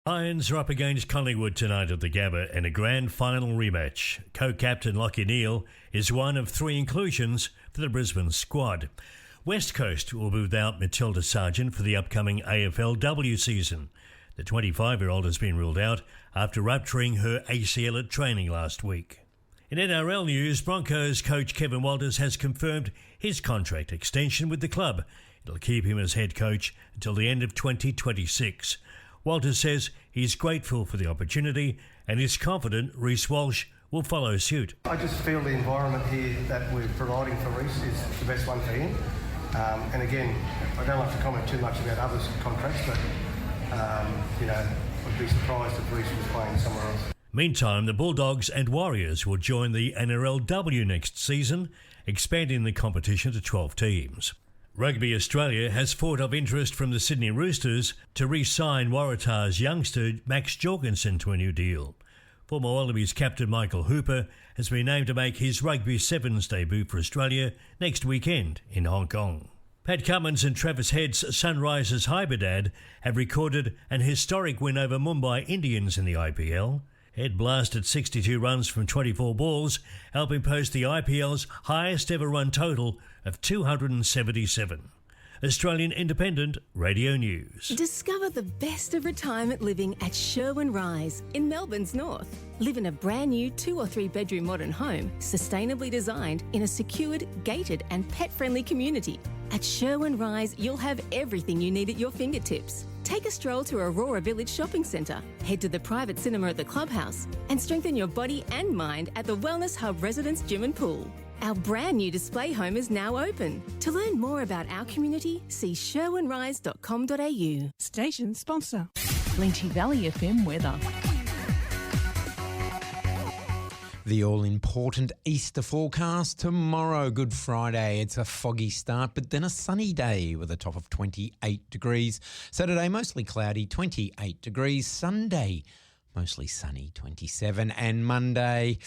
Lions are up against Collingwood tonight at the Gabba in a grand final rematch. Co-captain Lachie Neale is one of three inclusions for the Brisbane squad. West Coast will be without Matilda Sargent for the upcoming AFLW season. The 25-year-old has been ruled out after rupturing her ACL at training last week. In NRL news, Broncos coach Kevin Walters has confirmed his contract extension with the club. It'll keep him as head coach until the end of 2026. Walters says he's grateful for the opportunity and is confident Reece Walsh will follow suit. I just feel the environment here that we're providing for Reece is the best one for him. And again, I don't like to comment too much about others' contracts, but, I'd be surprised if Reece was playing somewhere else. Meantime, the Bulldogs and Warriors will join the NRLW next season, expanding the competition to 12 teams. Rugby Australia has fought off interest from the Sydney Roosters to re-sign Waratah's youngster Max Jorgensen to a new deal. Former Wallabies captain Michael Hooper has been named to make his Rugby Sevens debut for Australia next weekend in Hong Kong. Pat Cummins and Travis Head's Sunrisers Hyderabad have recorded an historic win over Mumbai Indians in the IPL. Head blasted 62 runs from 24 balls, helping post the IPL's highest ever run total of 277. Australian Independent Radio News. Discover the best of retirement living at Sherwin Rise in Melbourne's north. Live in a brand new 2 or 3 bedroom modern home, sustainably designed in a secured, gated and pet-friendly community. At Sherwin Rise, you'll have everything you need at your fingertips. Take a stroll to Aurora Village Shopping Centre, head to the private cinema at the Clubhouse, and strengthen your body and mind at the Wellness Hub Residence Gym and Pool. Our brand new display home is now open. To learn more about our community, see sherwinrise.com.au. Station sponsor. Plenty Valley FM weather. The all-important Easter forecast tomorrow, Good Friday. It's a foggy start, but then a sunny day with a top of 28 degrees. Saturday, mostly cloudy, 28 degrees. Sunday, mostly sunny, 27. And Monday,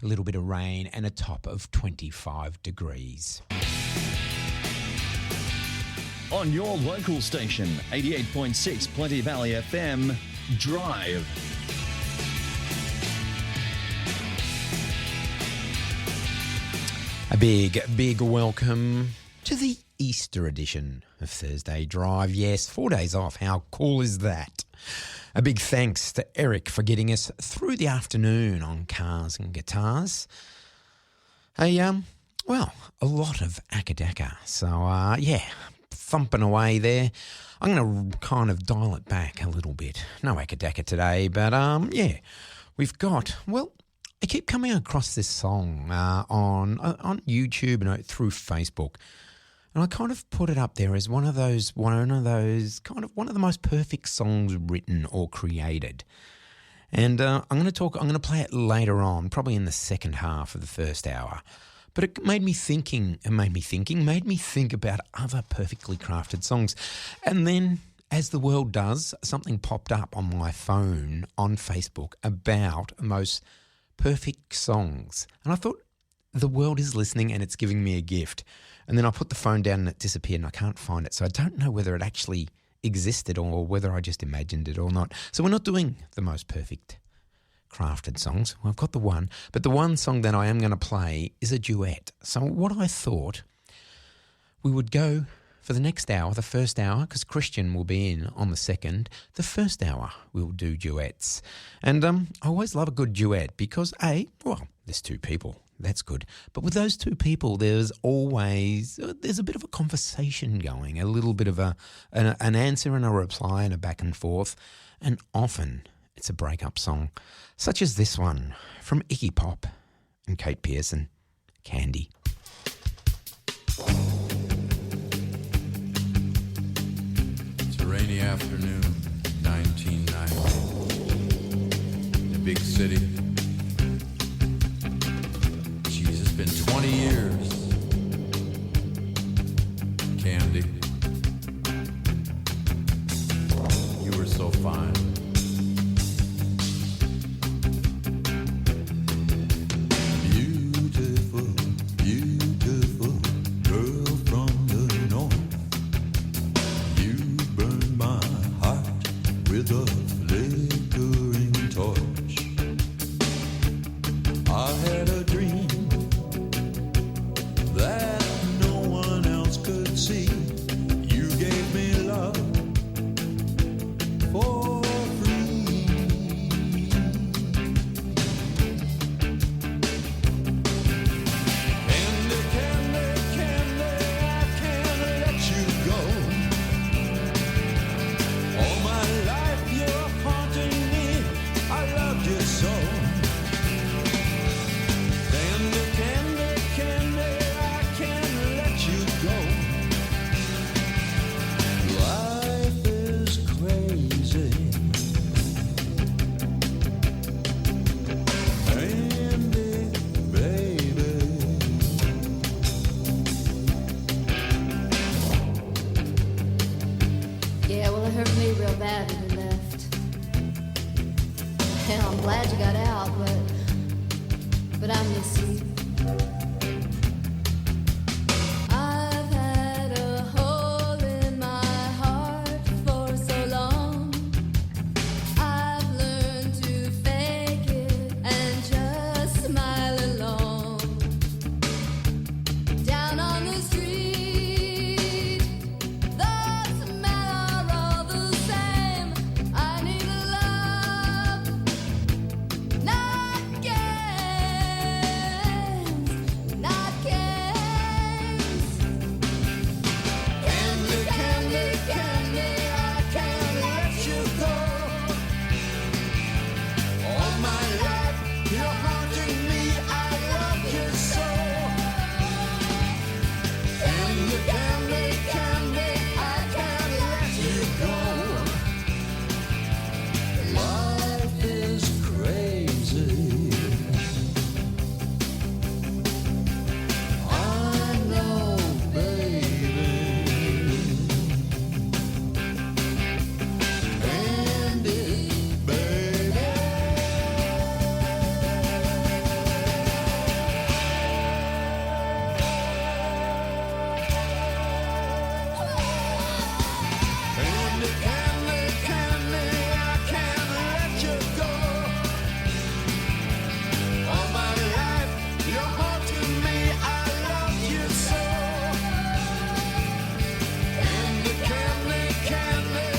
a little bit of rain and a top of 25 degrees. On your local station, 88.6 Plenty Valley FM, Drive. A big welcome to the Easter edition of Thursday Drive. Yes, 4 days off. How cool is that? A big thanks to Eric for getting us through the afternoon on Cars and Guitars. A lot of Akadaka. So, thumping away there. I'm going to kind of dial it back a little bit. No Akadaka today, but, we've got, I keep coming across this song on YouTube and through Facebook, and I kind of put it up there as one of the most perfect songs written or created. And I'm going to play it later on, probably in the second half of the first hour. But it made me think about other perfectly crafted songs, and then, as the world does, something popped up on my phone on Facebook about most perfect songs. And I thought, the world is listening and it's giving me a gift. And then I put the phone down and it disappeared and I can't find it. So I don't know whether it actually existed or whether I just imagined it or not. So we're not doing the most perfect crafted songs. Well, I've got the one. But the one song that I am going to play is a duet. So what I thought, we would go for the next hour, the first hour, because Christian will be in on the second. The first hour, we'll do duets. And I always love a good duet because, there's two people. That's good. But with those two people, there's always, there's a bit of a conversation going, a little bit of an answer and a reply and a back and forth. And often it's a breakup song, such as this one from Iggy Pop and Kate Pearson, Candy. Rainy afternoon, 1990, in a big city. Jeez, it's been 20 years. Candy, you were so fine. Beautiful, beautiful girl from the north. You burn my heart with a flame. Hell, I'm glad you got out, but I miss you. I've had a hole in my heart for so long. I've learned to fake it and just smile along. Down on the street, the smell are all the same. I need a love, not games, not games. Candy, candy, candy, I can't let you go. All my life, you're haunting me, I love you so. Candy, candy, candy, I can't let you go. Life is crazy. I know, baby. Candy, baby. Candy, candy, candy, I can't let you go. All my life, you're haunting me, I love you so. Candy, candy, candy,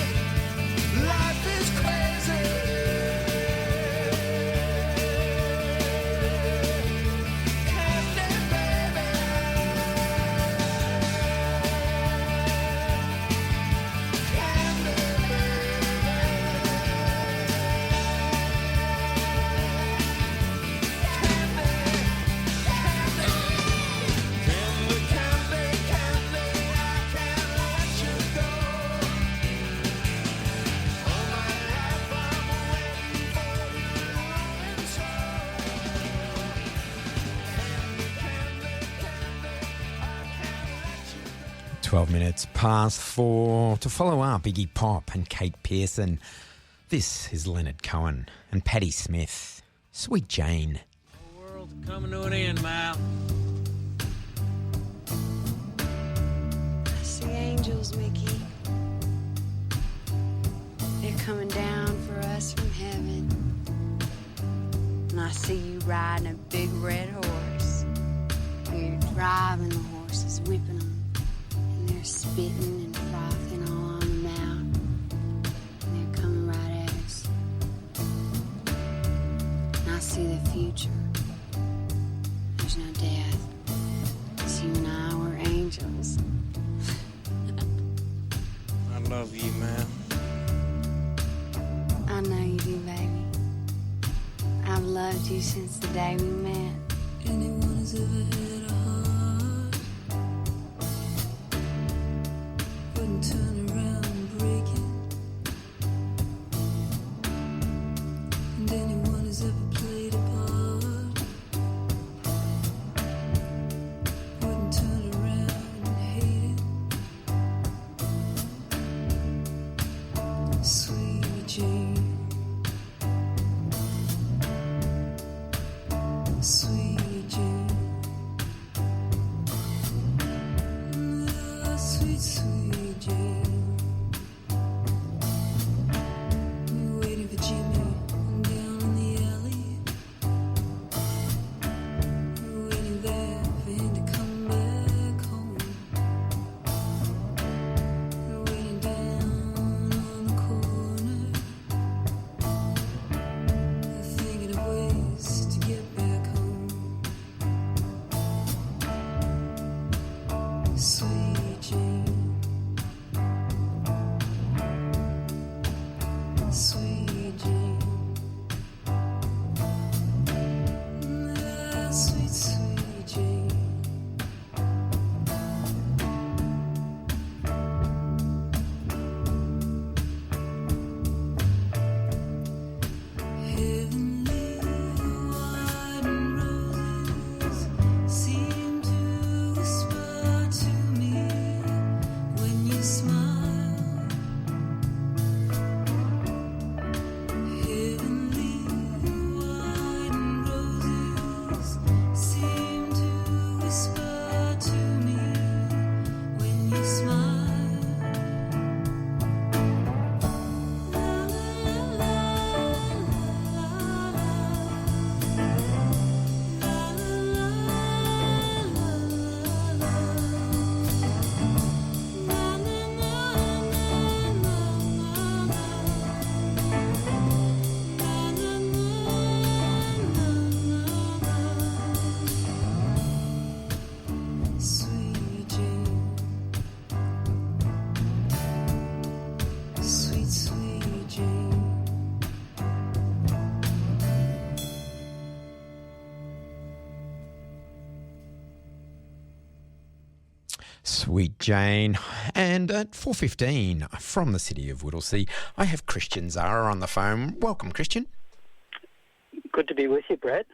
life is crazy. Candy, baby. Candy, candy, candy, I can't let you go. All my life I'm waiting for you, longing so. Candy, candy, candy, I can't let you go. 12 minutes past 4. To follow up Iggy Pop and Kate Pearson, this is Leonard Cohen and Patti Smith. Sweet Jane. World's coming to an end, Mal. I see angels, Mickey. They're coming down for us from heaven. And I see you riding a big red horse. You're driving the horses, whipping them. And they're spitting and frothing all on the mount. And they're coming right at us. And I see the future. There's no death. 'Cause you and I were angels. I love you, man. I know you do, baby. I've loved you since the day we met. Anyone who's ever had a heart wouldn't turn around and break it. And anyone who's ever played a part wouldn't turn around and hate it. Sweet Jane. Sweet Jane. Oh, sweet, sweet Jane. Sweet Jane. And at 4:15 from the city of Whittlesea, I have Christian Zara on the phone. Welcome, Christian. Good to be with you, Brett.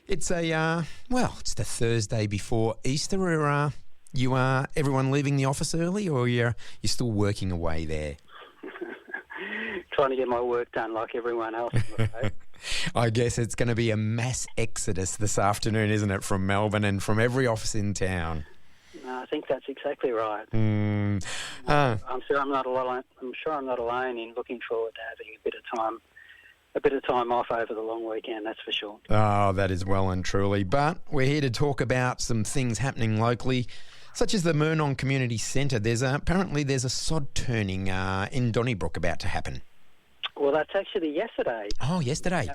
It's it's the Thursday before Easter. Everyone leaving the office early, or you're still working away there? Trying to get my work done like everyone else. I guess it's going to be a mass exodus this afternoon, isn't it, from Melbourne and from every office in town? I think that's exactly right. I'm sure I'm not alone. I'm sure I'm not alone in looking forward to having a bit of time off over the long weekend. That's for sure. Oh, that is well and truly. But we're here to talk about some things happening locally, such as the Murnon Community Centre. Apparently there's a sod turning in Donnybrook about to happen. Well, that's actually yesterday. Oh, yesterday.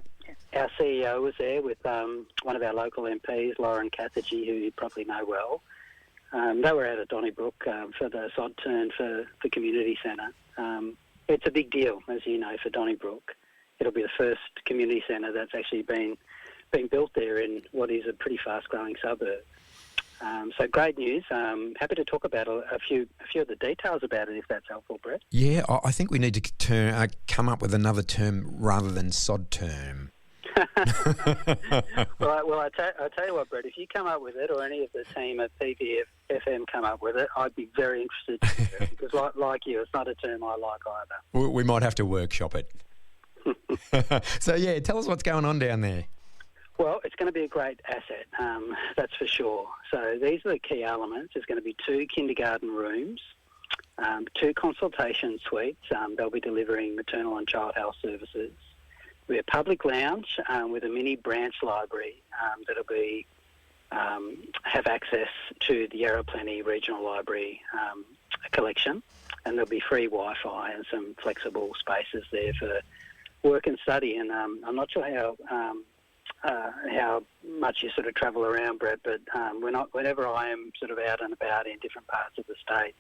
Our CEO was there with one of our local MPs, Lauren Cathergy, who you probably know well. They were out at Donnybrook for the sod turn for the community centre. It's a big deal, as you know, for Donnybrook. It'll be the first community centre that's actually been built there in what is a pretty fast-growing suburb. So great news. Happy to talk about a few of the details about it, if that's helpful, Brett. Yeah, I think we need to come up with another term rather than sod term. Well, I tell you what, Brett, if you come up with it, or any of the team at PPFM come up with it, I'd be very interested to hear it, because like you, it's not a term I like either. We might have to workshop it. So, yeah, tell us what's going on down there. Well, it's going to be a great asset, that's for sure. So these are the key elements. There's going to be 2 kindergarten rooms, 2 consultation suites. They'll be delivering maternal and child health services. We're a public lounge with a mini branch library that'll be have access to the Yarra Plenty Regional Library collection, and there'll be free Wi-Fi and some flexible spaces there for work and study. And I'm not sure how much you sort of travel around, Brett, but whenever I am sort of out and about in different parts of the state,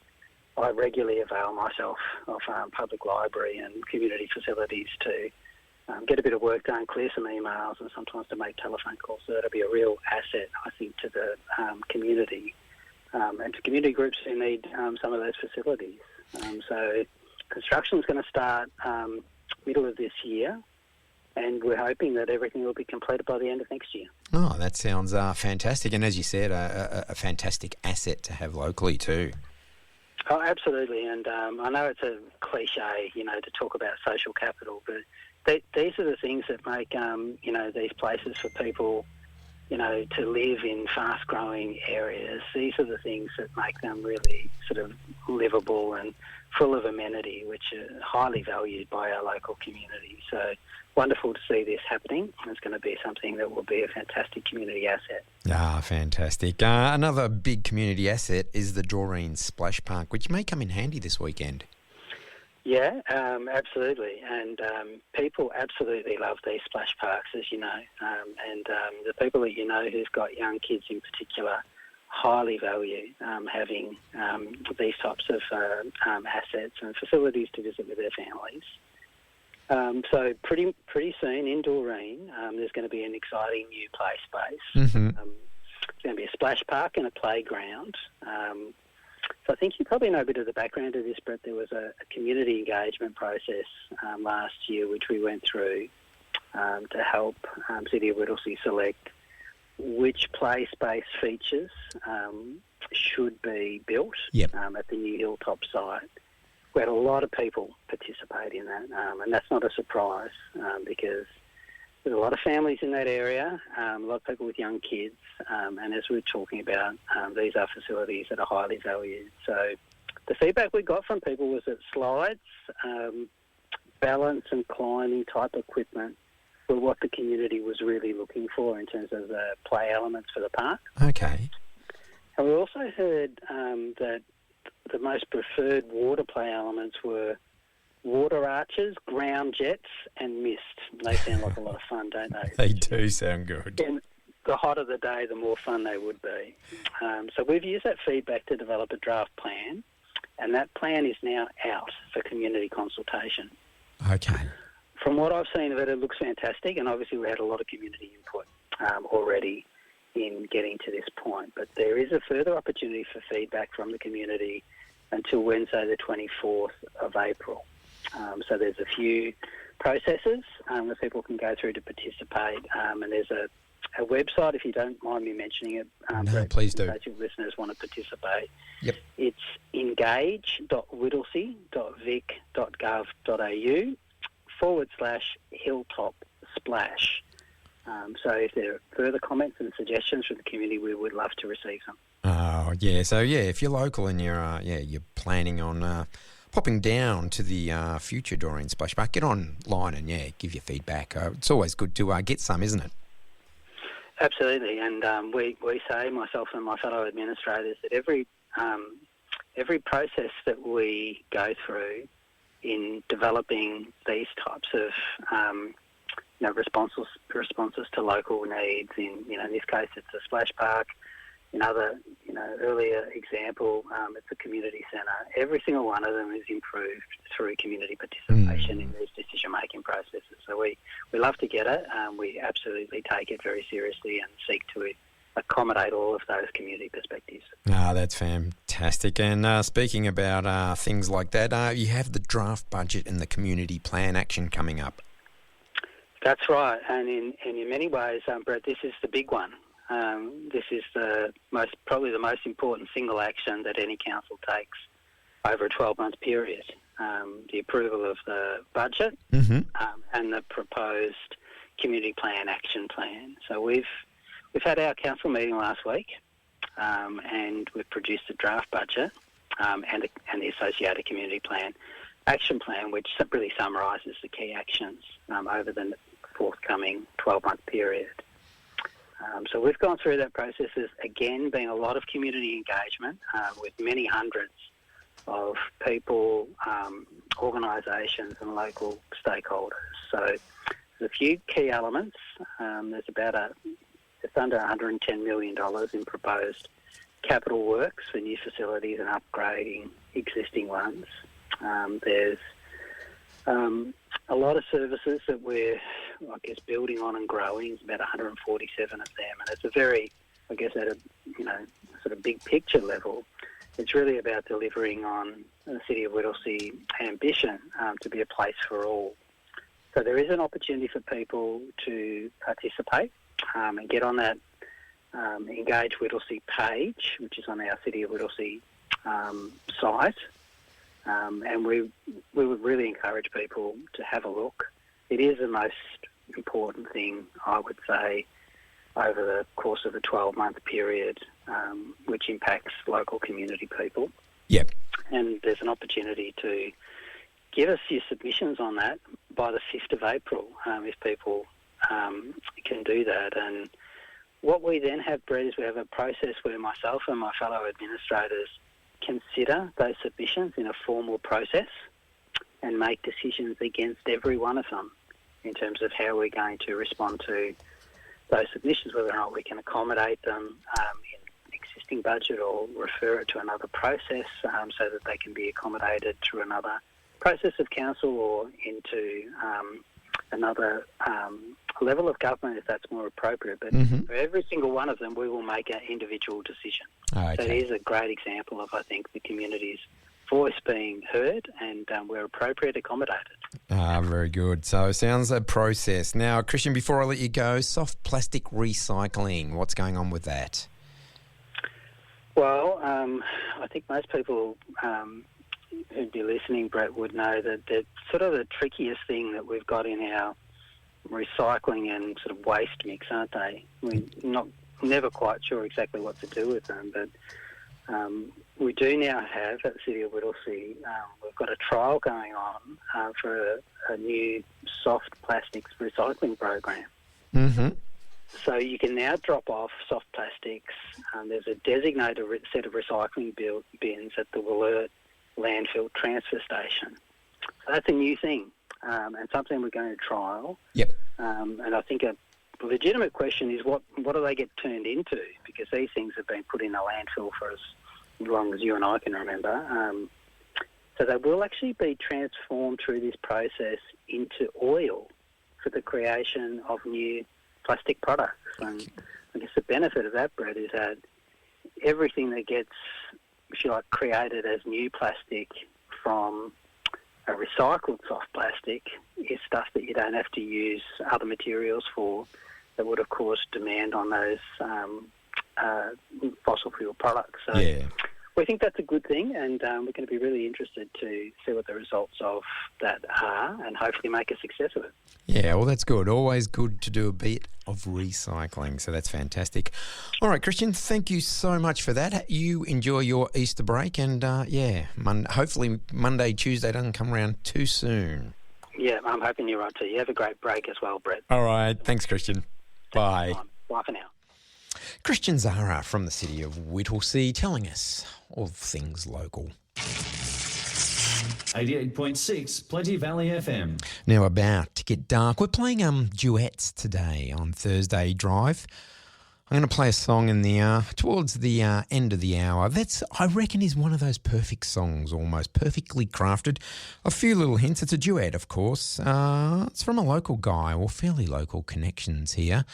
I regularly avail myself of public library and community facilities to get a bit of work done, clear some emails, and sometimes to make telephone calls. So that'll be a real asset, I think, to the community and to community groups who need some of those facilities. So construction's going to start middle of this year, and we're hoping that everything will be completed by the end of next year. Oh, that sounds fantastic. And as you said, a fantastic asset to have locally too. Oh, absolutely. And I know it's a cliche, to talk about social capital, but these are the things that make, these places for people, to live in fast-growing areas. These are the things that make them really sort of livable and full of amenity, which are highly valued by our local community. So wonderful to see this happening. It's going to be something that will be a fantastic community asset. Ah, fantastic. Another big community asset is the Doreen Splash Park, which may come in handy this weekend. Yeah, absolutely. And people absolutely love these splash parks, as you know. And the people that you know who've got young kids in particular highly value having these types of assets and facilities to visit with their families. So pretty soon in Doreen, there's going to be an exciting new play space. Mm-hmm. It's going to be a splash park and a playground. So I think you probably know a bit of the background of this, Brett. There was a community engagement process last year which we went through to help City of Whittlesea select which play space features should be built at the new Hilltop site. We had a lot of people participate in that, and that's not a surprise because there's a lot of families in that area, a lot of people with young kids, and as we were talking about, these are facilities that are highly valued. So the feedback we got from people was that slides, balance and climbing type equipment were what the community was really looking for in terms of the play elements for the park. Okay. And we also heard that the most preferred water play elements were water arches, ground jets and mist. They sound like a lot of fun, don't they? They do sound good. And the hotter the day, the more fun they would be. So we've used that feedback to develop a draft plan, and that plan is now out for community consultation. Okay. From what I've seen of it, it looks fantastic, and obviously we had a lot of community input already in getting to this point. But there is a further opportunity for feedback from the community until Wednesday the 24th of April. So there's a few processes that people can go through to participate, and there's a website, if you don't mind me mentioning it. No, please do. In case your listeners want to participate. Yep. It's engage.whittlesea.vic.gov.au/hilltop splash. So if there are further comments and suggestions from the community, we would love to receive them. Oh, yeah. So, yeah, if you're local and you're planning on popping down to the future Doreen Splash Park, get online and, give your feedback. It's always good to get some, isn't it? Absolutely. And we say, myself and my fellow administrators, that every process that we go through in developing these types of responses to local needs. In this case, it's a splash park. In other, earlier example, it's a community centre. Every single one of them is improved through community participation in these decision-making processes. So we love to get it. We absolutely take it very seriously and seek to accommodate all of those community perspectives. That's fantastic. And speaking about things like that, you have the draft budget and the community plan action coming up. That's right, and in many ways, Brett, this is the big one. This is probably the most important single action that any council takes over a 12-month period. The approval of the budget and the proposed community plan action plan. So we've had our council meeting last week, and we've produced a draft budget and the associated community plan action plan, which really summarises the key actions over the forthcoming 12-month period. So we've gone through that process. There's, again, been a lot of community engagement with many hundreds of people, organisations and local stakeholders. So there's a few key elements. There's about just under $110 million in proposed capital works for new facilities and upgrading existing ones. There's a lot of services that we're, building on and growing. It's about 147 of them, and it's a very, at a sort of big picture level, it's really about delivering on the City of Whittlesea ambition to be a place for all. So there is an opportunity for people to participate and get on that Engage Whittlesea page, which is on our City of Whittlesea site. And we would really encourage people to have a look. It is the most important thing, I would say, over the course of a 12-month period, which impacts local community people. Yep. And there's an opportunity to give us your submissions on that by the 5th of April, if people can do that. And what we then have, Brett, is we have a process where myself and my fellow administrators consider those submissions in a formal process and make decisions against every one of them in terms of how we're going to respond to those submissions, whether or not we can accommodate them in existing budget or refer it to another process so that they can be accommodated through another process of council or into another level of government if that's more appropriate. But for every single one of them, we will make an individual decision. Okay. So it is a great example of, I think, the community's voice being heard and we're appropriately accommodated. Very good. So sounds a process. Now, Christian, before I let you go, soft plastic recycling, what's going on with that? Well, I think most people who'd be listening, Brett, would know that they're sort of the trickiest thing that we've got in our recycling and sort of waste mix, aren't they? We're never quite sure exactly what to do with them, but we do now have at the City of Whittlesea, we've got a trial going on for a new soft plastics recycling program. So you can now drop off soft plastics. There's a designated set of recycling bins at the Wollert landfill transfer station. So that's a new thing and something we're going to trial. Yep. And I think a legitimate question is what do they get turned into? Because these things have been put in a landfill for as long as you and I can remember. So they will actually be transformed through this process into oil for the creation of new plastic products. And I guess the benefit of that, Brett, is that everything that gets, if you like, created as new plastic from a recycled soft plastic is stuff that you don't have to use other materials for that would, of course, demand on those fossil fuel products. So we think that's a good thing, and we're going to be really interested to see what the results of that are and hopefully make a success of it. Yeah, well, that's good. Always good to do a bit of recycling, so that's fantastic. All right, Christian, thank you so much for that. You enjoy your Easter break, and hopefully Monday, Tuesday doesn't come around too soon. Yeah, I'm hoping you're right too. You have a great break as well, Brett. All right, thanks, Christian. Bye. Bye for now. Christian Zara from the city of Whittlesea telling us all things local. 88.6 Plenty Valley FM. Now about to get dark. We're playing duets today on Thursday Drive. I'm going to play a song in the towards the end of the hour. That's, I reckon, is one of those perfect songs, almost perfectly crafted. A few little hints. It's a duet, of course. It's from a local guy, or fairly local connections here.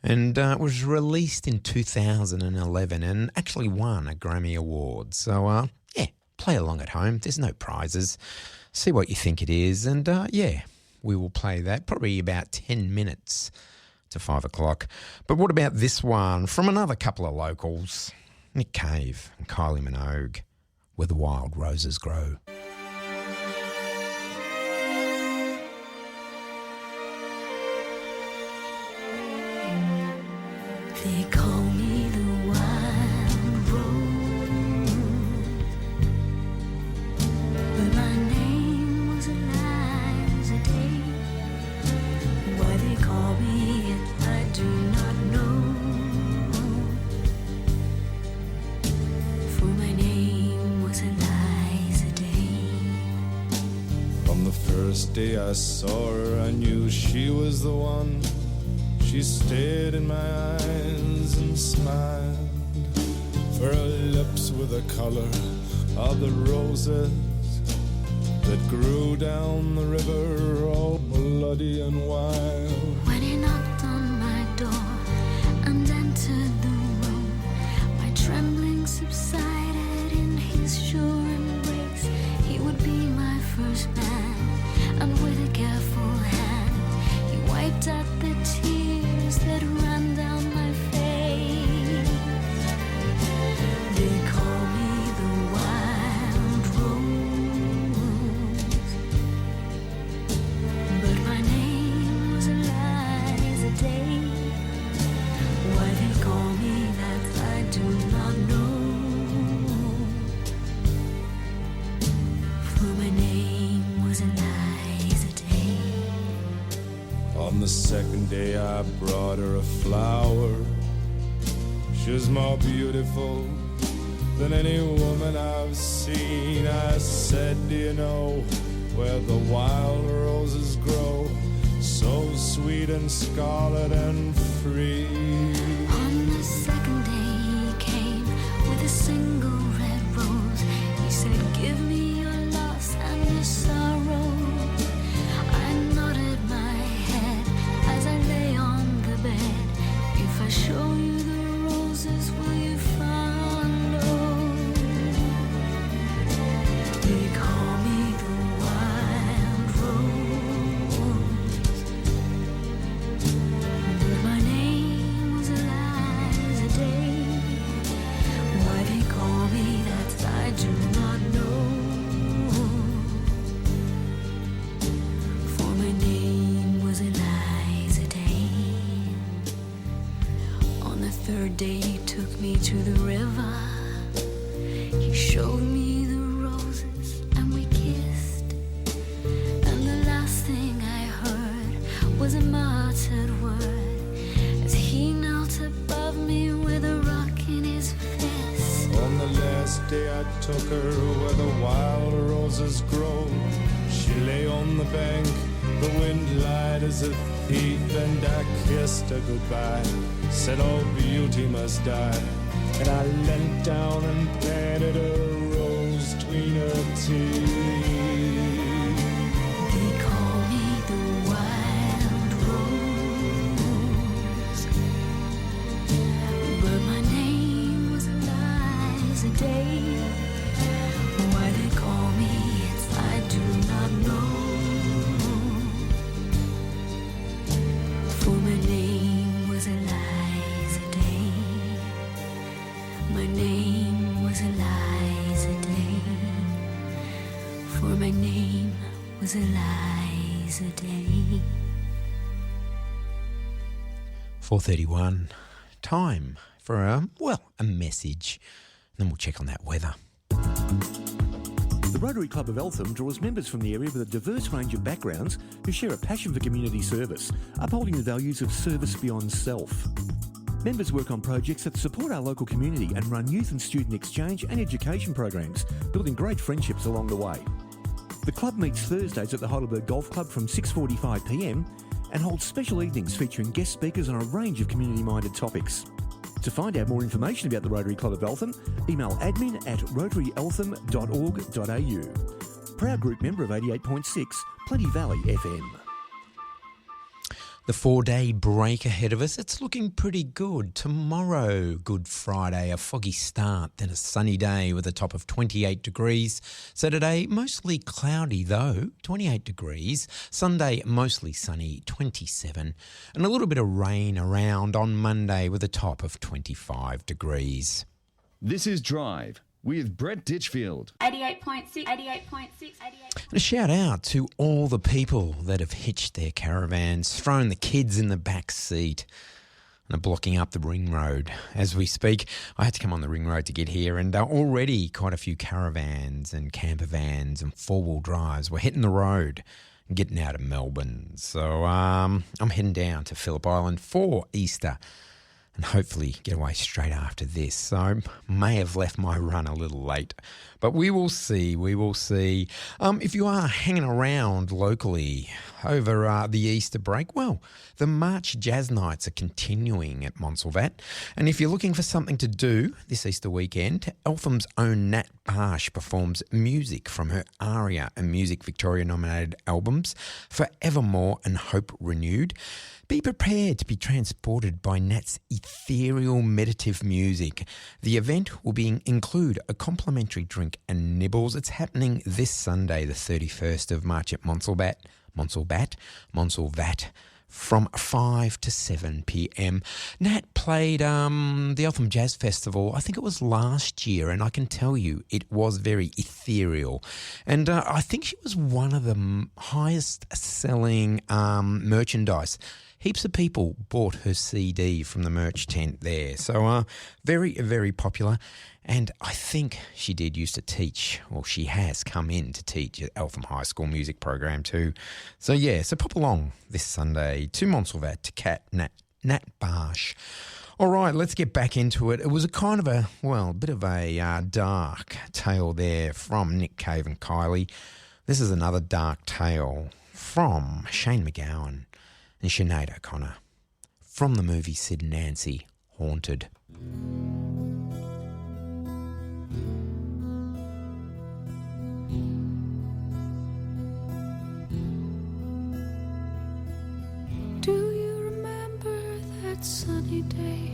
And it was released in 2011 and actually won a Grammy Award. So, play along at home. There's no prizes. See what you think it is. And, we will play that probably about 10 minutes to 5 o'clock. But what about this one from another couple of locals, Nick Cave and Kylie Minogue, Where the Wild Roses Grow. They call me the wild rose, but my name was Eliza Day. Why they call me it, I do not know, for my name was Eliza Day. From the first day I saw her, I knew she was the one. She stared in my eyes and smiled, for her lips were the color of the roses that grew down the river, all bloody and wild. When he knocked on my door and entered the room, my trembling subsided in his sure embrace. He would be my first man, and with a careful hand he wiped out the tears that ran down my face. They call me the wild rose, but my name was Eliza Day. Why they call me that I do not know, for my name was Eliza Day. On the second day I brought her a flower. She was more beautiful than any woman I've seen. I said, do you know where the wild roses grow, so sweet and scarlet and free? On the second day he came with a single red rose. He said, give me your loss and your sorrow. I nodded my head as I lay on the bed. If I show you the roses, will you follow? They call me the wild rose, but my name was Eliza Day. Why they call me that I do not know, for my name was Eliza Day. On the third day he took me to the river. He showed me the roses and we kissed. And the last thing I heard was a muttered word as he knelt above me with a rock in his fist. On the last day I took her where the wild roses grow. She lay on the bank, the wind lied as a thief, and I kissed her goodbye, said all beauty must die. And I leant down and planted a rose between her teeth. They call me the wild rose, 4:31. Time for a message. And then we'll check on that weather. The Rotary Club of Eltham draws members from the area with a diverse range of backgrounds who share a passion for community service, upholding the values of service beyond self. Members work on projects that support our local community and run youth and student exchange and education programs, building great friendships along the way. The club meets Thursdays at the Heidelberg Golf Club from 6:45pm and holds special evenings featuring guest speakers on a range of community-minded topics. To find out more information about the Rotary Club of Eltham, email admin@rotaryeltham.org.au. Proud group member of 88.6 Plenty Valley FM. The 4-day break ahead of us, it's looking pretty good. Tomorrow, Good Friday, a foggy start, then a sunny day with a top of 28 degrees. Saturday, mostly cloudy though, 28 degrees. Sunday, mostly sunny, 27. And a little bit of rain around on Monday with a top of 25 degrees. This is Drive with Brett Ditchfield. 88.6. And a shout out to all the people that have hitched their caravans, thrown the kids in the back seat and are blocking up the ring road as we speak. I had to come on the ring road to get here, and already quite a few caravans and camper vans and four-wheel drives were hitting the road and getting out of Melbourne. So I'm heading down to Phillip Island for Easter and hopefully get away straight after this. So may have left my run a little late, but we will see. If you are hanging around locally over the Easter break, well, the March Jazz Nights are continuing at Montsalvat. And if you're looking for something to do this Easter weekend, Eltham's own Nat Barsh performs music from her ARIA and Music Victoria nominated albums, Forevermore and Hope Renewed. Be prepared to be transported by Nat's ethereal meditative music. The event will include a complimentary drink and nibbles. It's happening this Sunday, the 31st of March at Montsalvat, from 5 to 7 p.m. Nat played the Eltham Jazz Festival, I think it was last year, and I can tell you it was very ethereal. And I think she was one of the highest selling merchandise. Heaps of people bought her CD from the merch tent there. So very, very popular. And I think she did used to teach, or she has come in to teach at Eltham High School music program too. So yeah, so pop along this Sunday to Montsalvat to Nat Barsh. All right, let's get back into it. It was a kind of a bit of a dark tale there from Nick Cave and Kylie. This is another dark tale from Shane McGowan and Sinead O'Connor from the movie Sid and Nancy, Haunted. Do you remember that sunny day?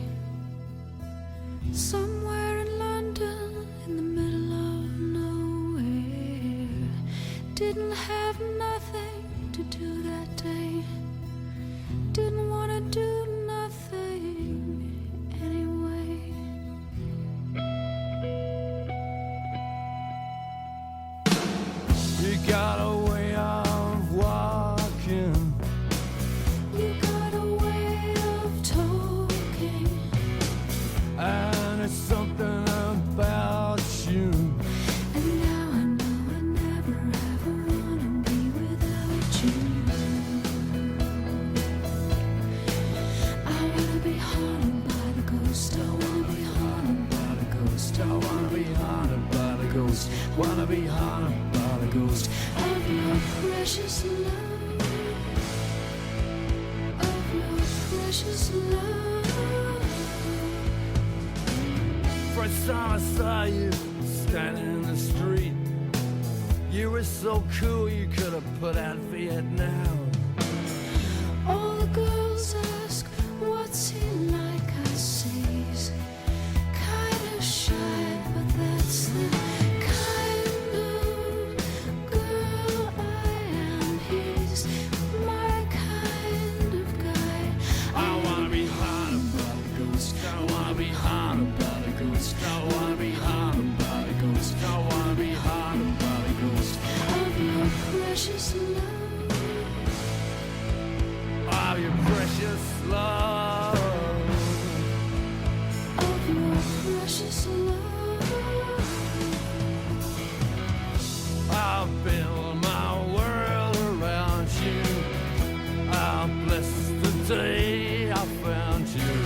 Somewhere in London, in the middle of nowhere. Didn't have nothing to do that day. Didn't want to do nothing anyway. You got a way of walking. You got a way of talking. And it's something about you. And now I know I never ever wanna be without you. I wanna be haunted by the ghost. I wanna be haunted by the ghost. I wanna be haunted by the ghost. Wanna be haunted by the ghost of your precious love. Of your precious love. First time I saw you standing in the street, you were so cool you could have put out Vietnam. All the girls ask, what's he like? I say he's kind of shy, but that's the kind of girl I am. He's my kind of guy. I wanna be haunted by the ghost. I wanna be haunted by the ghost. I wanna be haunted by the ghost. I wanna be haunted by the ghost of your precious love. Of your precious love. precious love. I'll build my world around you. I'll bless the day I found you.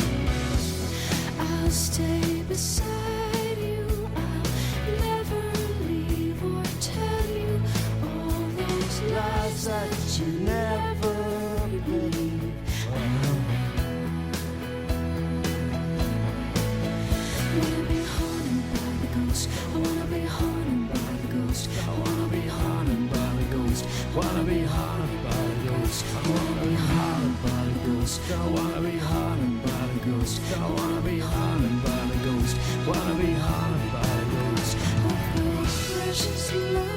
I'll stay beside you. I'll never leave or tell you all those lies that you never believe. Wanna be haunted by the ghost. I wanna be haunted by the ghost. I wanna be haunted by the ghost. Wanna be haunted by the ghost. I wanna be haunted by the ghost. I wanna be haunted by the ghost. I wanna be haunted by the ghost. Wanna be haunted by the ghost. Oh, precious love.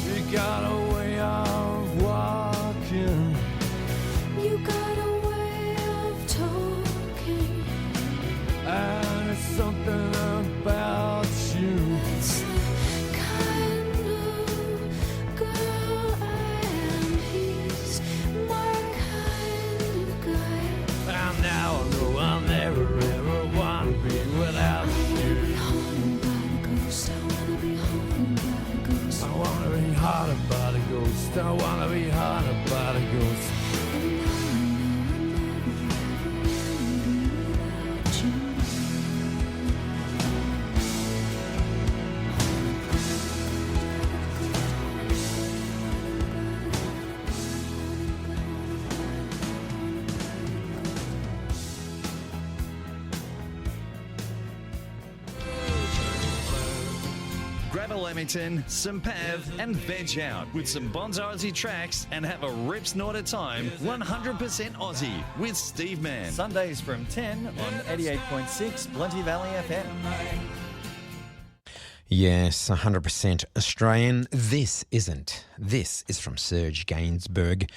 You got a way of walking. You got a way of talking. And it's something about you. It's the kind of girl I am. He's my kind of guy. And now I know I'll never ever want to be without you. I wanna be haunted by the ghost. I wanna be haunted by the ghost. I wanna be haunted by the ghost. Grab a Lamington, some Pav, and veg out with some Bonzo Aussie tracks and have a rip snort at time. 100% Aussie with Steve Mann. Sundays from 10 on 88.6 Plenty Valley FM. Yes, 100% Australian. This isn't. This is from Serge Gainsbourg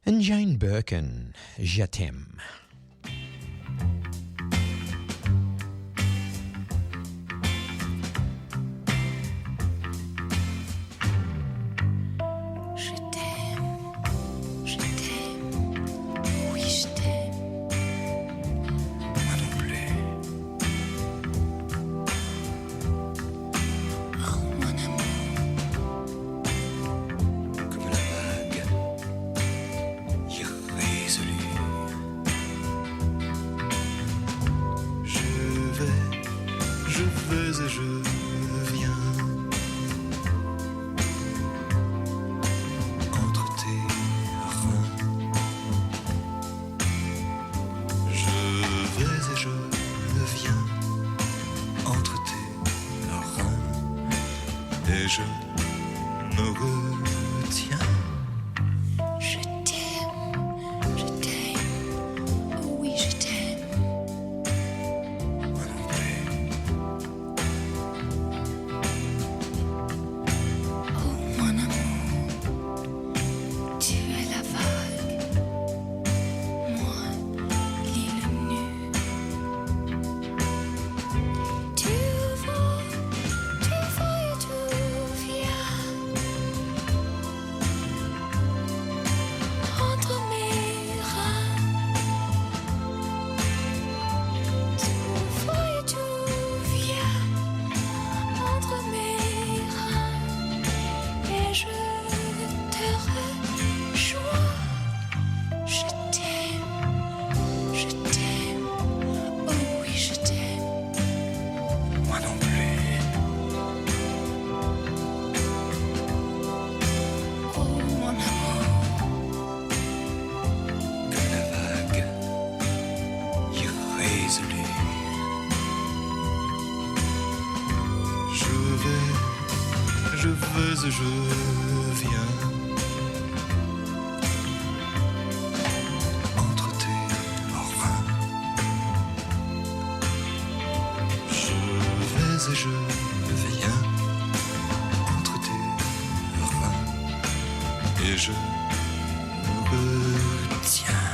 and Jane Birkin. Je t'aime. Oui, je t'aime. Moi non plus. Oh, mon amour. Comme la vague irrésolue. Je vais et je viens. Entre tes reins. Je vais et je viens. Entre tes reins. Et je me retiens. Je t'aime, oh oui je t'aime. Moi non plus. Oh mon amour, tu es la vague, moi l'île nue. Tu vas et tu viens. Entre mes reins, tu vas et tu viens. Entre mes reins, et je te rejoins. Je t'aime, oh oui je t'aime. Moi non plus. Oh mon amour. Comme la vague irrésolue. Je vais et je viens. Entre tes reins. Je vais et je viens. Entre tes reins. Et je me retiens.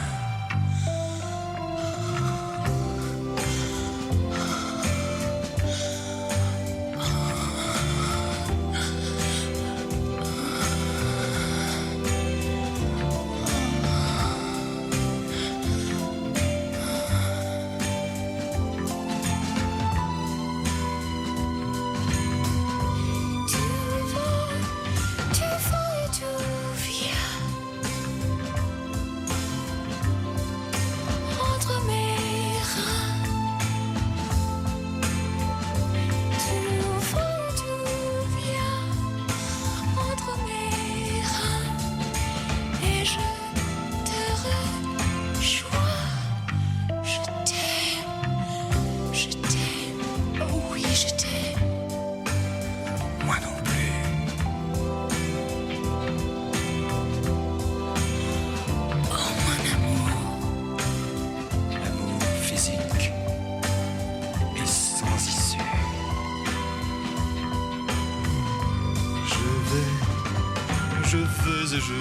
et je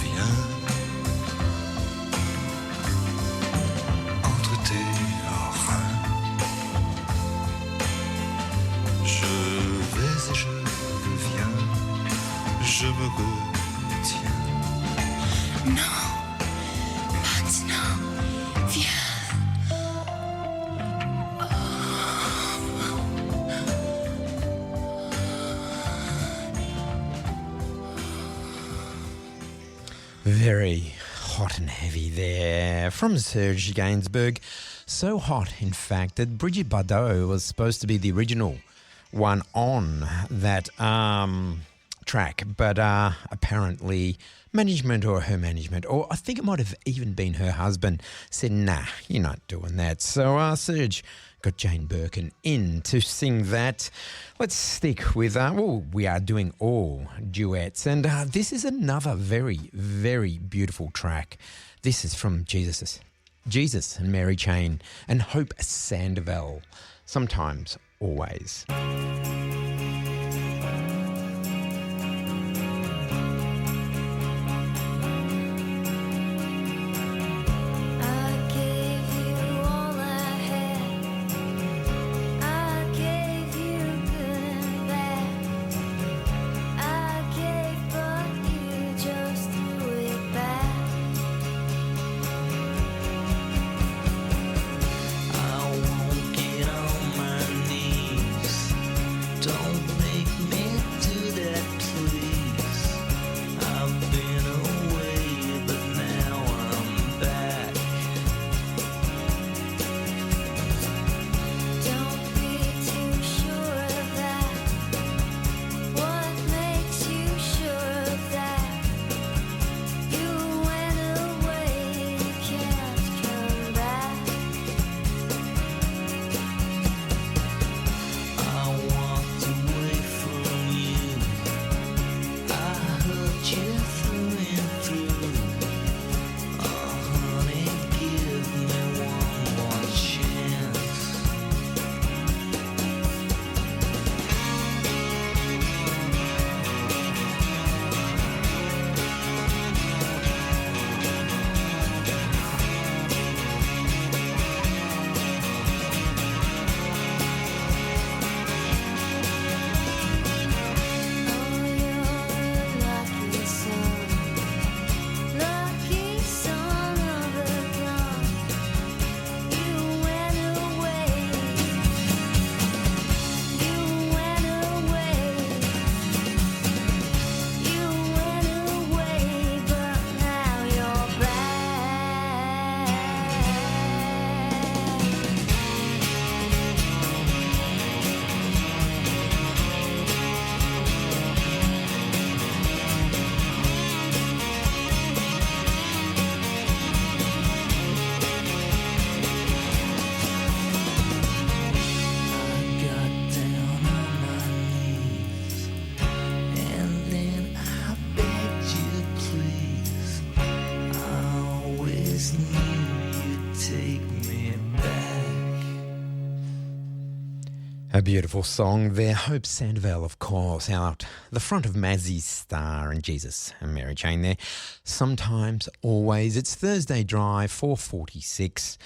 viens entre tes reins. Je vais et je viens, je me retiens. Non, maintenant, viens. Very hot and heavy there from Serge Gainsbourg. So hot, in fact, that Brigitte Bardot was supposed to be the original one on that track, but apparently management or her management, or I think it might have even been her husband, said, nah, you're not doing that. So Serge got Jane Birkin in to sing that. Let's stick with, we are doing all duets. And this is another very, very beautiful track. This is from Jesus and Mary Chain and Hope Sandoval. Sometimes, always. A beautiful song there. Hope Sandoval, of course, out the front of Mazzy's Star and Jesus and Mary Chain there. Sometimes, always. It's Thursday Drive, 4:46.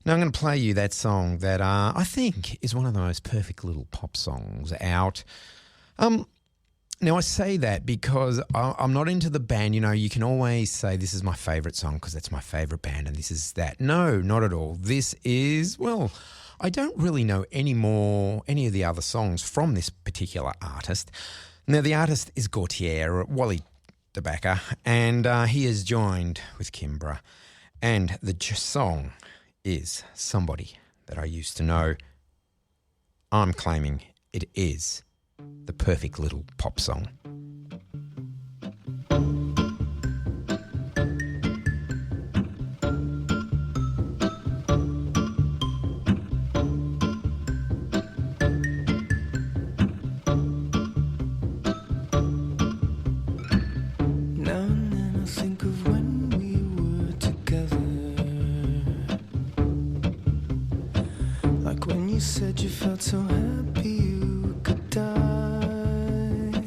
Now I'm going to play you that song that I think is one of the most perfect little pop songs out. Now I say that because I'm not into the band. You know, you can always say this is my favourite song because that's my favourite band and this is that. No, not at all. This is, well, I don't really know any of the other songs from this particular artist. Now, the artist is Gautier, Wally DeBacker, and he is joined with Kimbra. And the song is Somebody That I Used to Know. I'm claiming it is the perfect little pop song. Said you felt so happy you could die.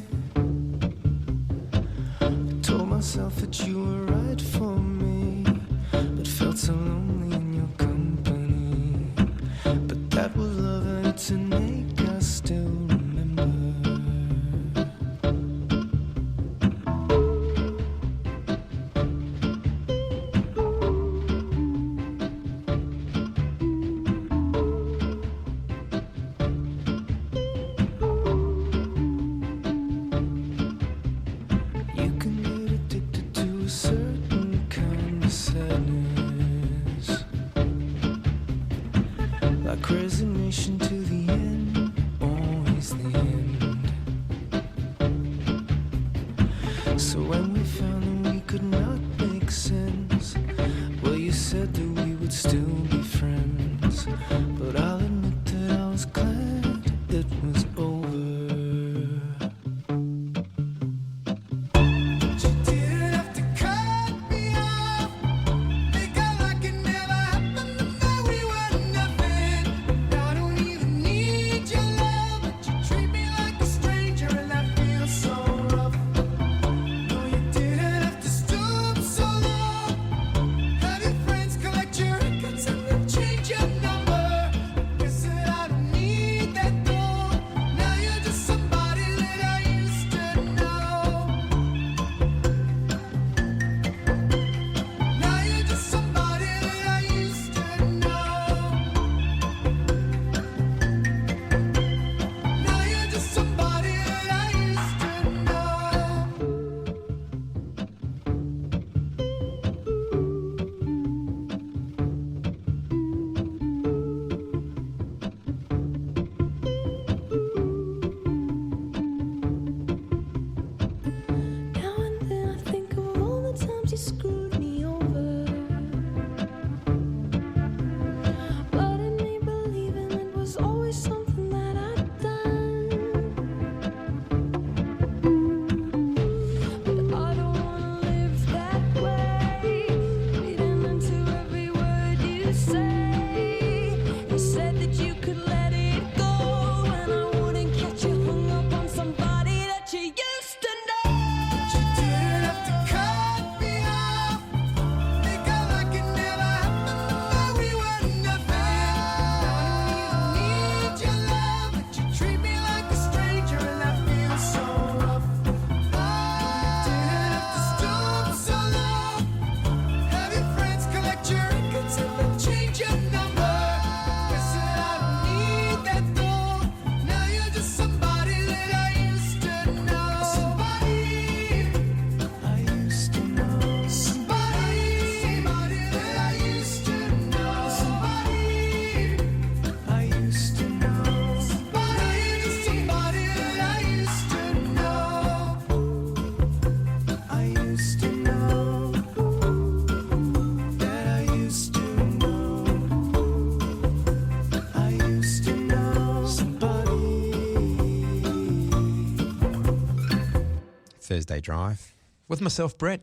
Drive with myself, Brett.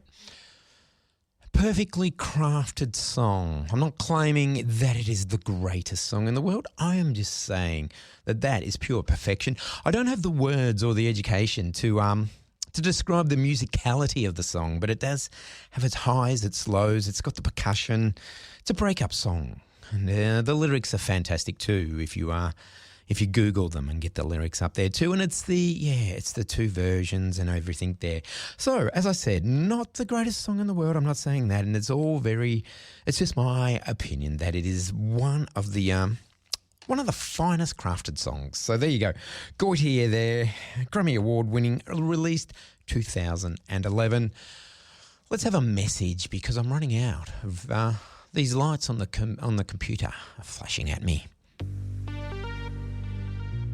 Perfectly crafted song. I'm not claiming that it is the greatest song in the world. I am just saying that that is pure perfection. I don't have the words or the education to describe the musicality of the song, but it does have its highs, its lows. It's got the percussion. It's a breakup song, and the lyrics are fantastic too. If you Google them and get the lyrics up there too, and it's the two versions and everything there. So, as I said, not the greatest song in the world. I'm not saying that, and it's just my opinion that it is one of the finest crafted songs. So there you go. Gautier there, Grammy Award winning, released 2011. Let's have a message because I'm running out of these lights on the computer are flashing at me.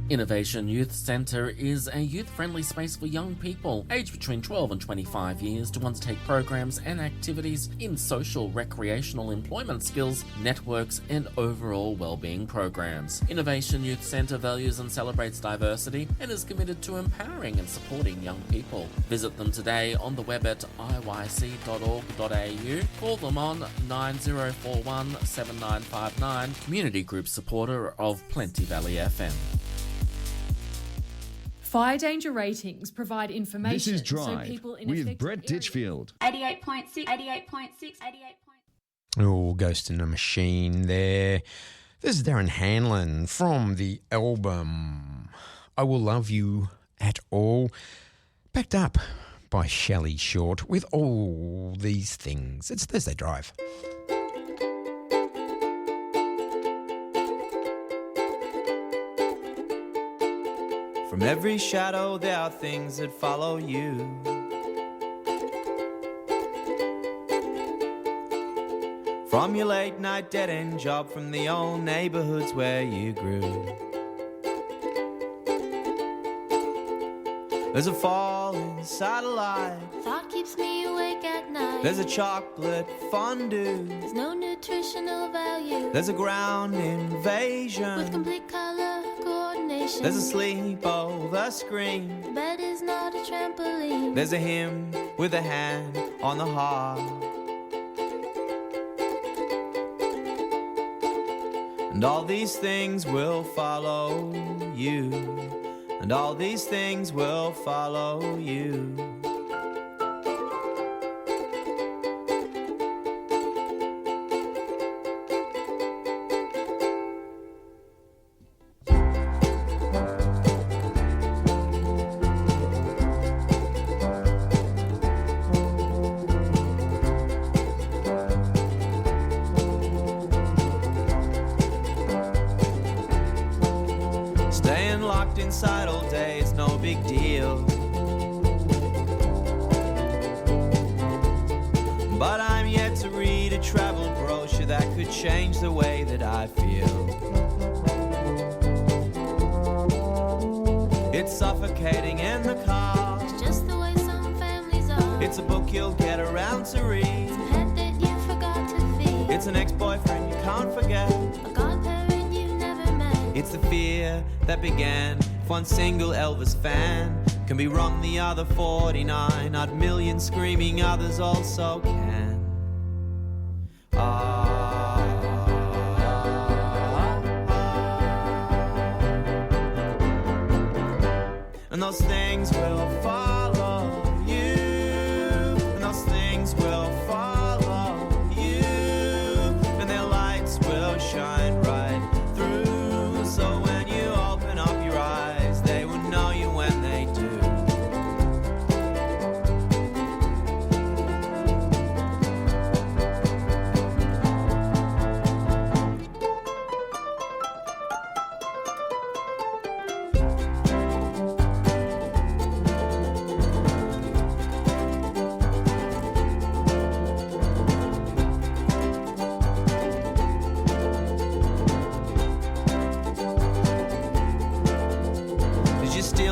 Innovation Youth Centre is a youth-friendly space for young people aged between 12 and 25 years to undertake programs and activities in social, recreational, employment skills, networks and overall wellbeing programs. Innovation Youth Centre values and celebrates diversity and is committed to empowering and supporting young people. Visit them today on the web at iyc.org.au. Call them on 9041 7959, community group supporter of Plenty Valley FM. Fire danger ratings provide information. This is Drive so people in with Brett Ditchfield. 88.6, 88.6, 88. Oh, Ghost in a Machine there. This is Darren Hanlon from the album I Will Love You at All, backed up by Shelley Short with All These Things. It's Thursday Drive. From every shadow there are things that follow you. From your late night dead-end job, from the old neighborhoods where you grew. There's a falling satellite. Thought keeps me awake at night. There's a chocolate fondue. There's no nutritional value. There's a ground invasion. With complete color coordination. There's a sleep over screen. The bed is not a trampoline. There's a hymn with a hand on the heart. And all these things will follow you. And all these things will follow you. Staying locked inside all day is no big deal. But I'm yet to read a travel brochure that could change the way that I feel. It's suffocating in the car. It's just the way some families are. It's a book you'll get around to read. It's a pet that you forgot to feed. It's an ex-boyfriend you can't forget. A godparent you never met. It's the fear that began. If one single Elvis fan can be wrong, the other 49 odd million screaming others also can. And those things will follow you. And those things will follow you. And their lights will shine right through. So when you open up your eyes, they will know you when they do.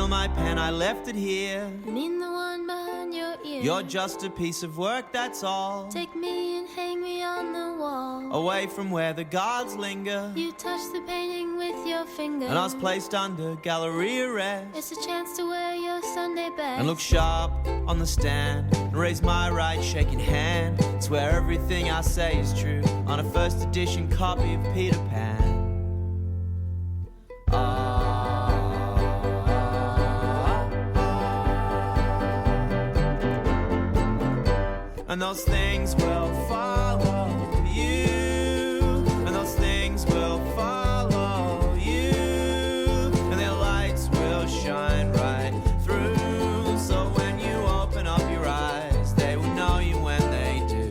My pen, I left it here. I mean the one behind your ear. You're just a piece of work, that's all. Take me and hang me on the wall. away from where the guards linger. You touched the painting with your finger. And I was placed under gallery arrest. It's a chance to wear your Sunday best. And look sharp on the stand and raise my right shaking hand. Swear everything I say is true on a first edition copy of Peter Pan. And those things will follow you. And those things will follow you. And their lights will shine right through. So when you open up your eyes, they will know you when they do.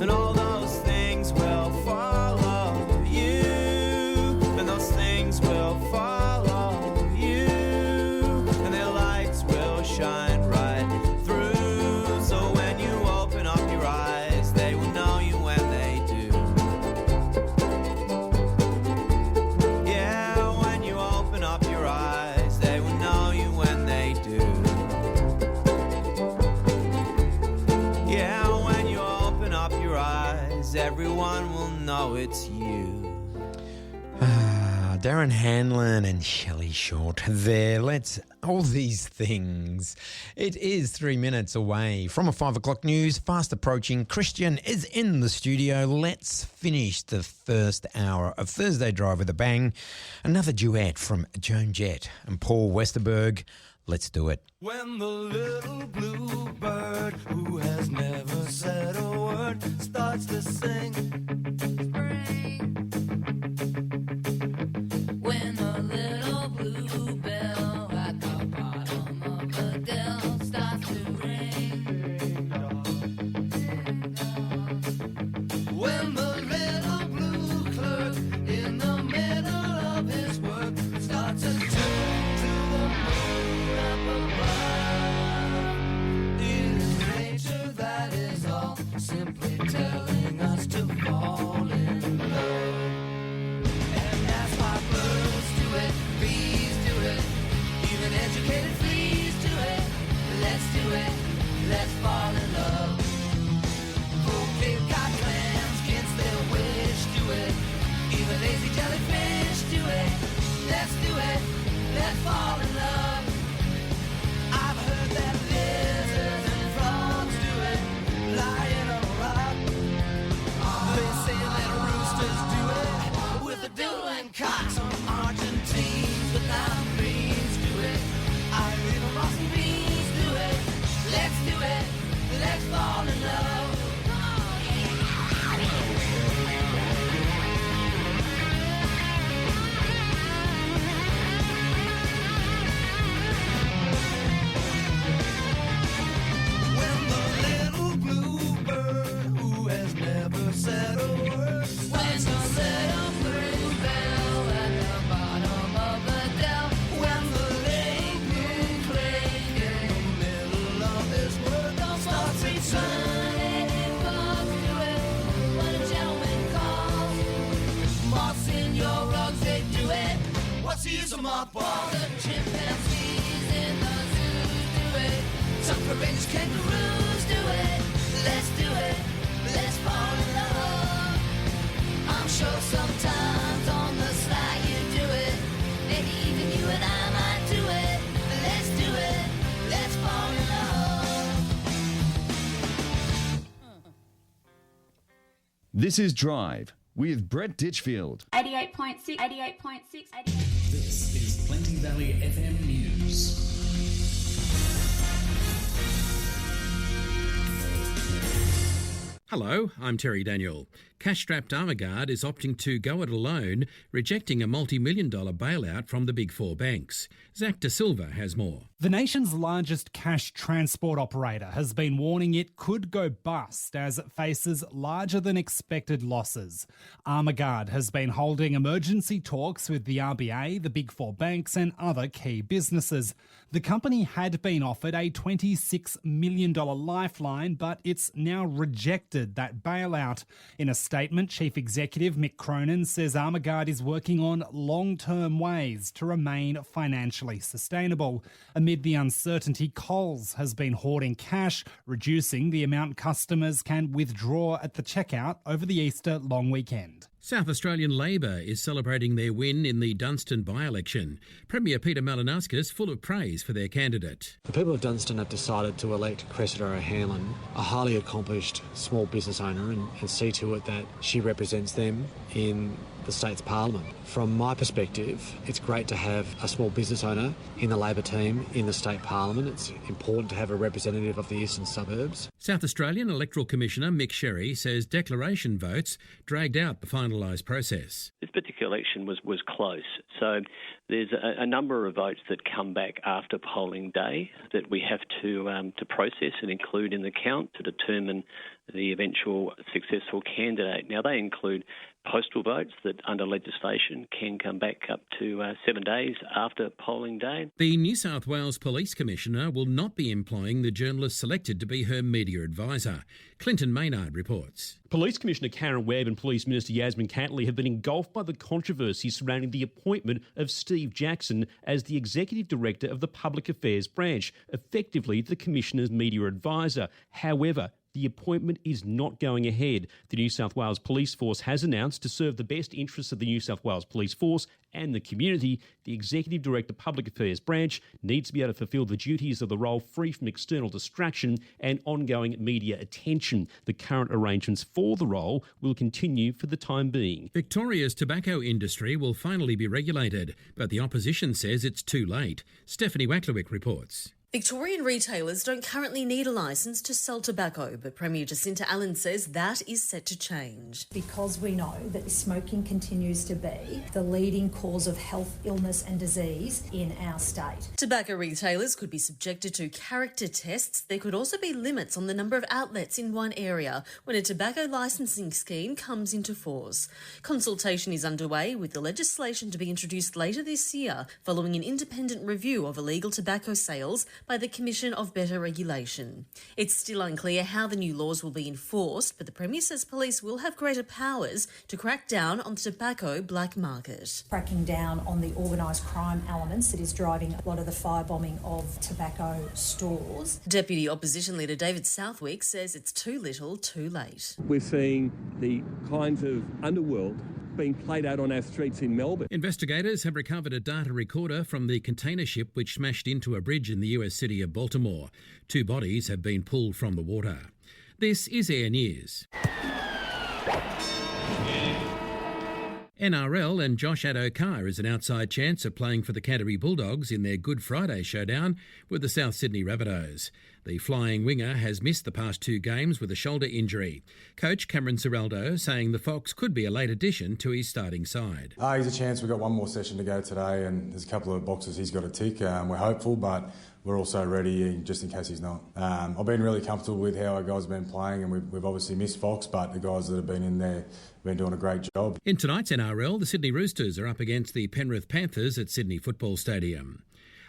And all those things will follow you. And those things will follow you. And their lights will shine right through. So when you open up your eyes, they will know you when they do. Yeah, when you open up your eyes, they will know you when they do. Yeah, when you open up your eyes, everyone will know it's you. Darren Hanlon and Shelley Short there. Let's all these things. It is 3 minutes away from a 5 o'clock news. Fast approaching. Christian is in the studio. Let's finish the first hour of Thursday Drive with a bang. Another duet from Joan Jett and Paul Westerberg. Let's do it. When the little blue bird who has never said a word starts to sing. When the little blue bell at the bottom of the dell starts to ring. When the little blue clerk in the middle of his work starts to tune to the moon up above. It is nature that is all, simply telling us to fall in love. And that's why birds do it, bees do it, even educated fleas do it. Let's do it, let's fall in love. Oh, they've got plans against their wish, do it. Even lazy jellyfish do it. Let's do it, let's fall in love. I've heard that lizards and frogs do it, lying on a rock. They say that roosters do it, with a doodle and cocks. Some Argentines without greens do it. I even lost some bees do it. Let's do it, let's fall in love. When the little blue bird who has never said a word starts to set a blue bell at the bottom of the dell. When the little blue clerk in the middle of his work starts to turn. When a gentleman calls, moths in your rugs, they do it. What's the use of mothballs? The chimpanzees in the zoo do it. Some courageous kangaroos do it. Let's do it, let's fall in love. I'm sure sometimes on the sly you do it. Maybe even you and I might do it. Let's do it, let's fall in love. This is Drive with Brett Ditchfield. 88.6, 88.6, 88.6. This is Plenty Valley FM News. Hello, I'm Terry Daniel. Cash-strapped Armaguard is opting to go it alone, rejecting a multi-million-dollar bailout from the Big Four banks. Zach De Silva has more. The nation's largest cash transport operator has been warning it could go bust as it faces larger than expected losses. Armaguard has been holding emergency talks with the RBA, the Big Four banks and other key businesses. The company had been offered a $26 million lifeline, but it's now rejected that bailout. In a statement, Chief Executive Mick Cronin says Armaguard is working on long-term ways to remain financially sustainable. Amid the uncertainty, Coles has been hoarding cash, reducing the amount customers can withdraw at the checkout over the Easter long weekend. South Australian Labor is celebrating their win in the Dunstan by-election. Premier Peter Malinauskas full of praise for their candidate. The people of Dunstan have decided to elect Cressida O'Hanlon, a highly accomplished small business owner, and see to it that she represents them in the state's parliament. From my perspective, it's great to have a small business owner in the Labor team in the state parliament. It's important to have a representative of the eastern suburbs. South Australian Electoral Commissioner Mick Sherry says declaration votes dragged out the finalised process. This particular election was close, so there's a number of votes that come back after polling day that we have to process and include in the count to determine the eventual successful candidate. Now, they include postal votes that under legislation can come back up to 7 days after polling day. The New South Wales Police Commissioner will not be employing the journalist selected to be her media advisor. Clinton Maynard reports. Police Commissioner Karen Webb and Police Minister Yasmin Catley have been engulfed by the controversy surrounding the appointment of Steve Jackson as the Executive Director of the Public Affairs Branch, effectively the Commissioner's media advisor. However, the appointment is not going ahead. The New South Wales Police Force has announced to serve the best interests of the New South Wales Police Force and the community, the Executive Director Public Affairs Branch needs to be able to fulfil the duties of the role free from external distraction and ongoing media attention. The current arrangements for the role will continue for the time being. Victoria's tobacco industry will finally be regulated, but the opposition says it's too late. Stephanie Wacklewick reports. Victorian retailers don't currently need a licence to sell tobacco, but Premier Jacinta Allen says that is set to change. Because we know that smoking continues to be the leading cause of health, illness and disease in our state. Tobacco retailers could be subjected to character tests. There could also be limits on the number of outlets in one area when a tobacco licensing scheme comes into force. Consultation is underway with the legislation to be introduced later this year following an independent review of illegal tobacco sales by the Commission of Better Regulation. It's still unclear how the new laws will be enforced, but the Premier says police will have greater powers to crack down on the tobacco black market. Cracking down on the organised crime elements that is driving a lot of the firebombing of tobacco stores. Deputy Opposition Leader David Southwick says it's too little, too late. We're seeing the kinds of underworld being played out on our streets in Melbourne. Investigators have recovered a data recorder from the container ship which smashed into a bridge in the US city of Baltimore. 2 bodies have been pulled from the water. This is Air News. NRL and Josh Addo-Carr is an outside chance of playing for the Canterbury Bulldogs in their Good Friday showdown with the South Sydney Rabbitohs. The flying winger has missed the past 2 games with a shoulder injury. Coach Cameron Ciraldo saying the Fox could be a late addition to his starting side. He's a chance. We've got one more session to go today and there's a couple of boxes he's got to tick. We're hopeful, but we're also ready just in case he's not. I've been really comfortable with how our guys have been playing and we've obviously missed Fox, but the guys that have been in there have been doing a great job. In tonight's NRL, the Sydney Roosters are up against the Penrith Panthers at Sydney Football Stadium.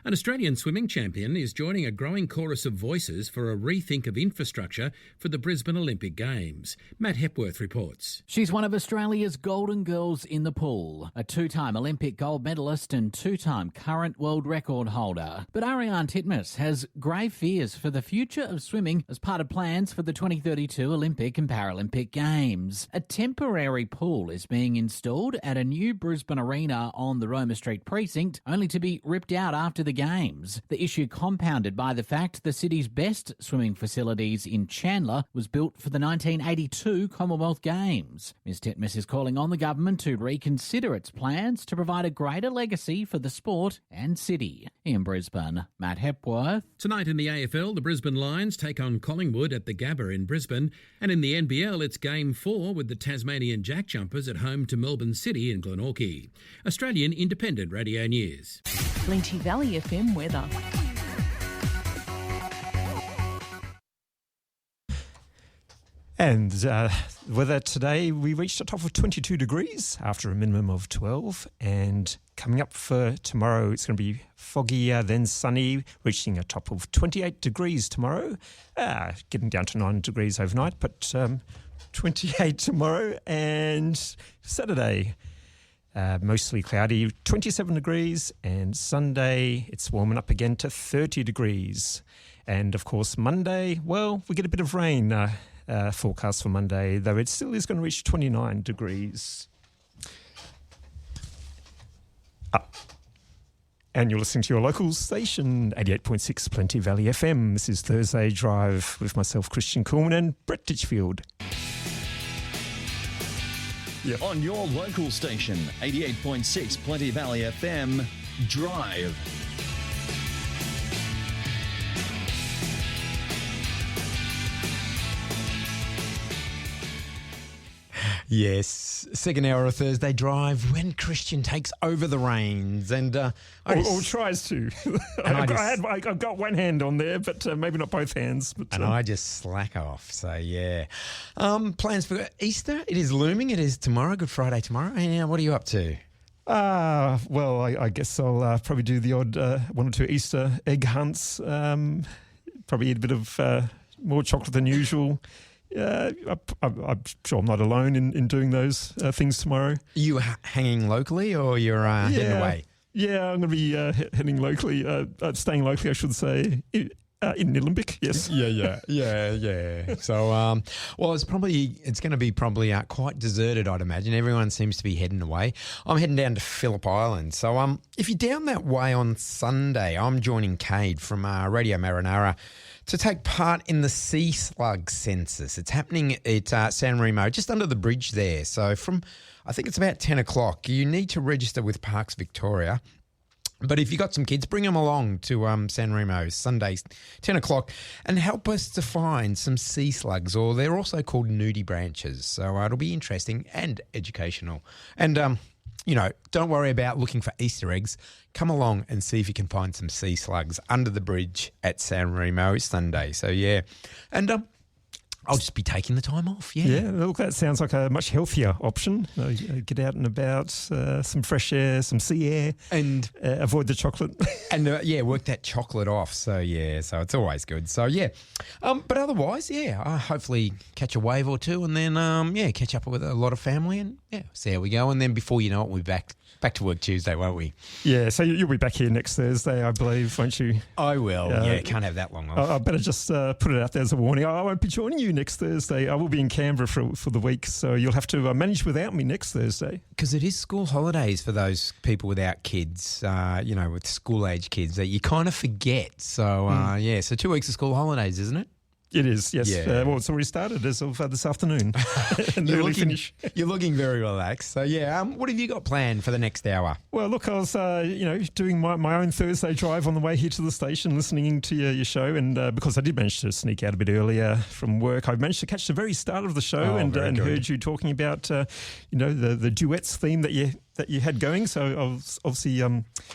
An Australian swimming champion is joining a growing chorus of voices for a rethink of infrastructure for the Brisbane Olympic Games. Matt Hepworth reports. She's one of Australia's golden girls in the pool, a 2-time Olympic gold medalist and 2-time current world record holder. But Ariane Titmus has grave fears for the future of swimming as part of plans for the 2032 Olympic and Paralympic Games. A temporary pool is being installed at a new Brisbane arena on the Roma Street precinct, only to be ripped out after the Games. The issue compounded by the fact the city's best swimming facilities in Chandler was built for the 1982 Commonwealth Games. Ms Titmus is calling on the government to reconsider its plans to provide a greater legacy for the sport and city. In Brisbane, Matt Hepworth. Tonight in the AFL, the Brisbane Lions take on Collingwood at the Gabba in Brisbane, and in the NBL it's Game 4 with the Tasmanian Jack Jumpers at home to Melbourne City in Glenorchy. Australian Independent Radio News. Plenty Valley FM weather. And weather today, we reached a top of 22 degrees after a minimum of 12. And coming up for tomorrow, it's going to be foggier, then sunny, reaching a top of 28 degrees tomorrow. Getting down to 9 degrees overnight, but 28 tomorrow. And Saturday, mostly cloudy, 27 degrees. And Sunday, it's warming up again to 30 degrees. And, of course, Monday, well, we get a bit of rain forecast for Monday, though it still is going to reach 29 degrees. And you're listening to your local station, 88.6 Plenty Valley FM. This is Thursday Drive with myself, Christian Coleman, and Brett Ditchfield. Yep. On your local station, 88.6 Plenty Valley FM, Drive. Yes, second hour of Thursday Drive when Christian takes over the reins and or tries to. I've got one hand on there, but maybe not both hands. But, and I just slack off. So yeah, plans for Easter? It is looming. It is tomorrow, Good Friday tomorrow. And what are you up to? Well, I guess I'll probably do the odd one or two Easter egg hunts. Probably eat a bit of more chocolate than usual. I'm sure I'm not alone in doing those things tomorrow. Are you hanging locally or you're heading away? Yeah, I'm going to be heading locally, staying locally, I should say, in Nillumbik, yes. Yeah. So, well, it's going to be quite deserted, I'd imagine. Everyone seems to be heading away. I'm heading down to Phillip Island. So, if you're down that way on Sunday, I'm joining Cade from Radio Marinara to take part in the sea slug census. It's happening at San Remo, just under the bridge there. So I think it's about 10 o'clock. You need to register with Parks Victoria. But if you've got some kids, bring them along to San Remo, Sundays, 10 o'clock, and help us to find some sea slugs, or they're also called nudibranches. So it'll be interesting and educational. And, don't worry about looking for Easter eggs. Come along and see if you can find some sea slugs under the bridge at San Remo Sunday. So, yeah. And I'll just be taking the time off, Yeah, look, that sounds like a much healthier option. Get out and about, some fresh air, some sea air. And avoid the chocolate. And, work that chocolate off. So, so it's always good. So, but otherwise, hopefully catch a wave or two and then, catch up with a lot of family and, see how we go. And then before you know it, we'll be back to work Tuesday, won't we? Yeah, so you'll be back here next Thursday, I believe, won't you? I will. Can't have that long off. I better just put it out there as a warning. I won't be joining you next Thursday. I will be in Canberra for the week, so you'll have to manage without me next Thursday. Because it is school holidays for those people without kids, with school-age kids that you kind of forget. So, so 2 weeks of school holidays, isn't it? It is, yes. Yeah. Well, it's already started as of this afternoon. And you're finish. You're looking very relaxed. So, what have you got planned for the next hour? Well, look, I was, doing my own Thursday drive on the way here to the station, listening to your show. And because I did manage to sneak out a bit earlier from work, I managed to catch the very start of the show and heard you talking about, the duets theme that you had going. So I was obviously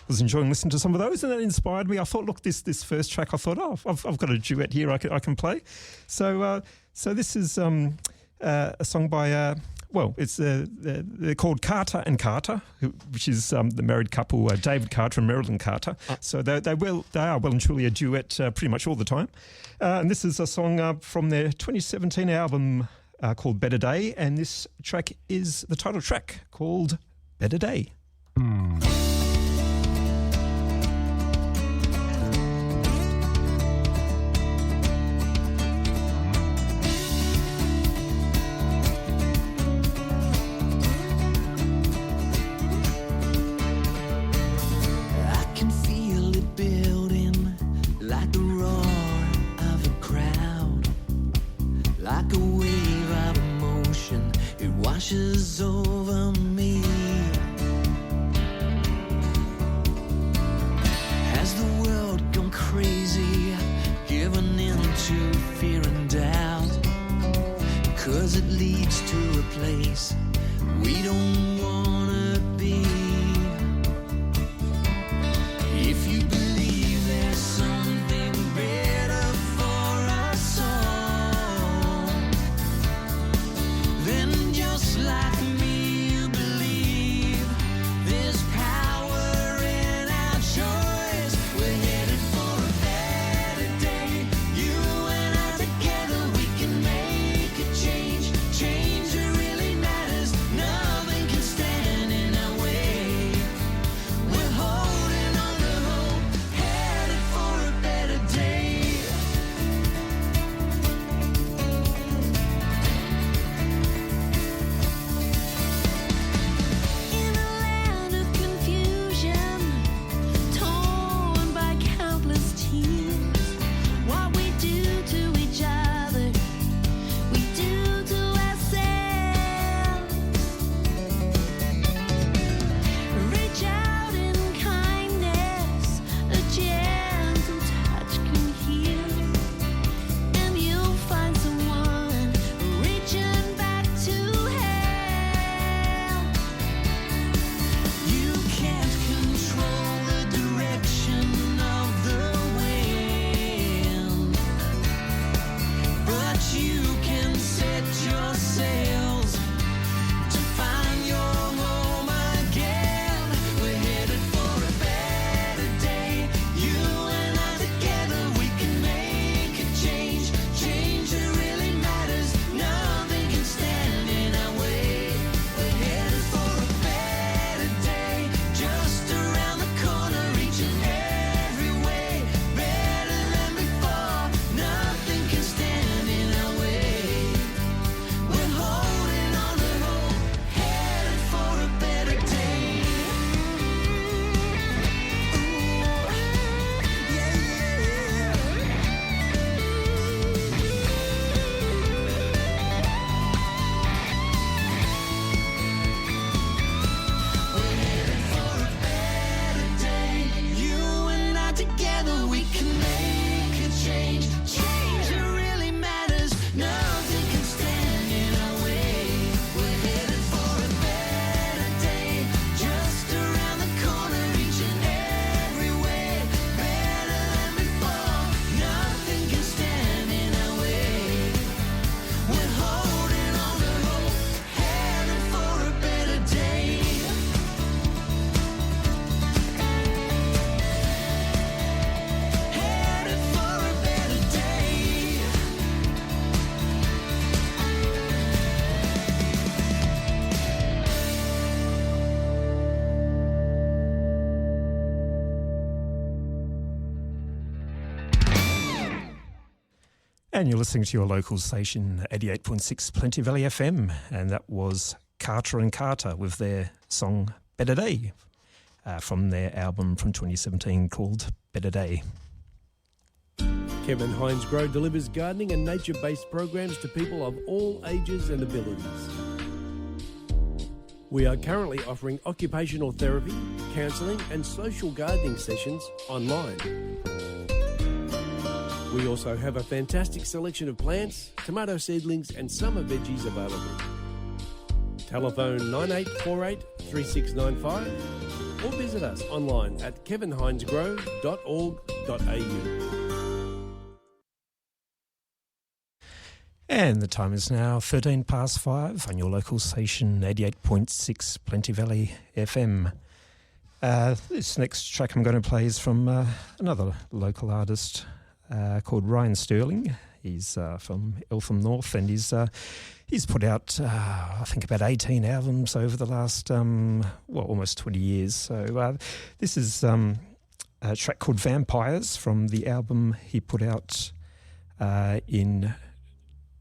was enjoying listening to some of those, and that inspired me. I thought, look, this first track, I thought, I've got a duet here I can play. So this is a song by they're called Carter and Carter, which is the married couple David Carter and Marilyn Carter. So they are well and truly a duet pretty much all the time. And this is a song from their 2017 album called Better Day, and this track is the title track called Better Day. Over me. Has the world gone crazy, given into fear and doubt? 'Cause it leads to a place we don't wanna be. If you believe there's something better for us all, And you're listening to your local station, 88.6 Plenty Valley FM, and that was Carter and Carter with their song Better Day from their album from 2017 called Better Day. Kevin Hines Grow delivers gardening and nature-based programs to people of all ages and abilities. We are currently offering occupational therapy, counselling and social gardening sessions online. We also have a fantastic selection of plants, tomato seedlings and summer veggies available. Telephone 9848 3695 or visit us online at kevinhinesgrow.org.au. And the time is now 5:13 on your local station, 88.6 Plenty Valley FM. This next track I'm going to play is from another local artist called Ryan Sterling. He's from Eltham North, and he's put out, I think, about 18 albums over the last, almost 20 years. So this is a track called Vampires from the album he put out in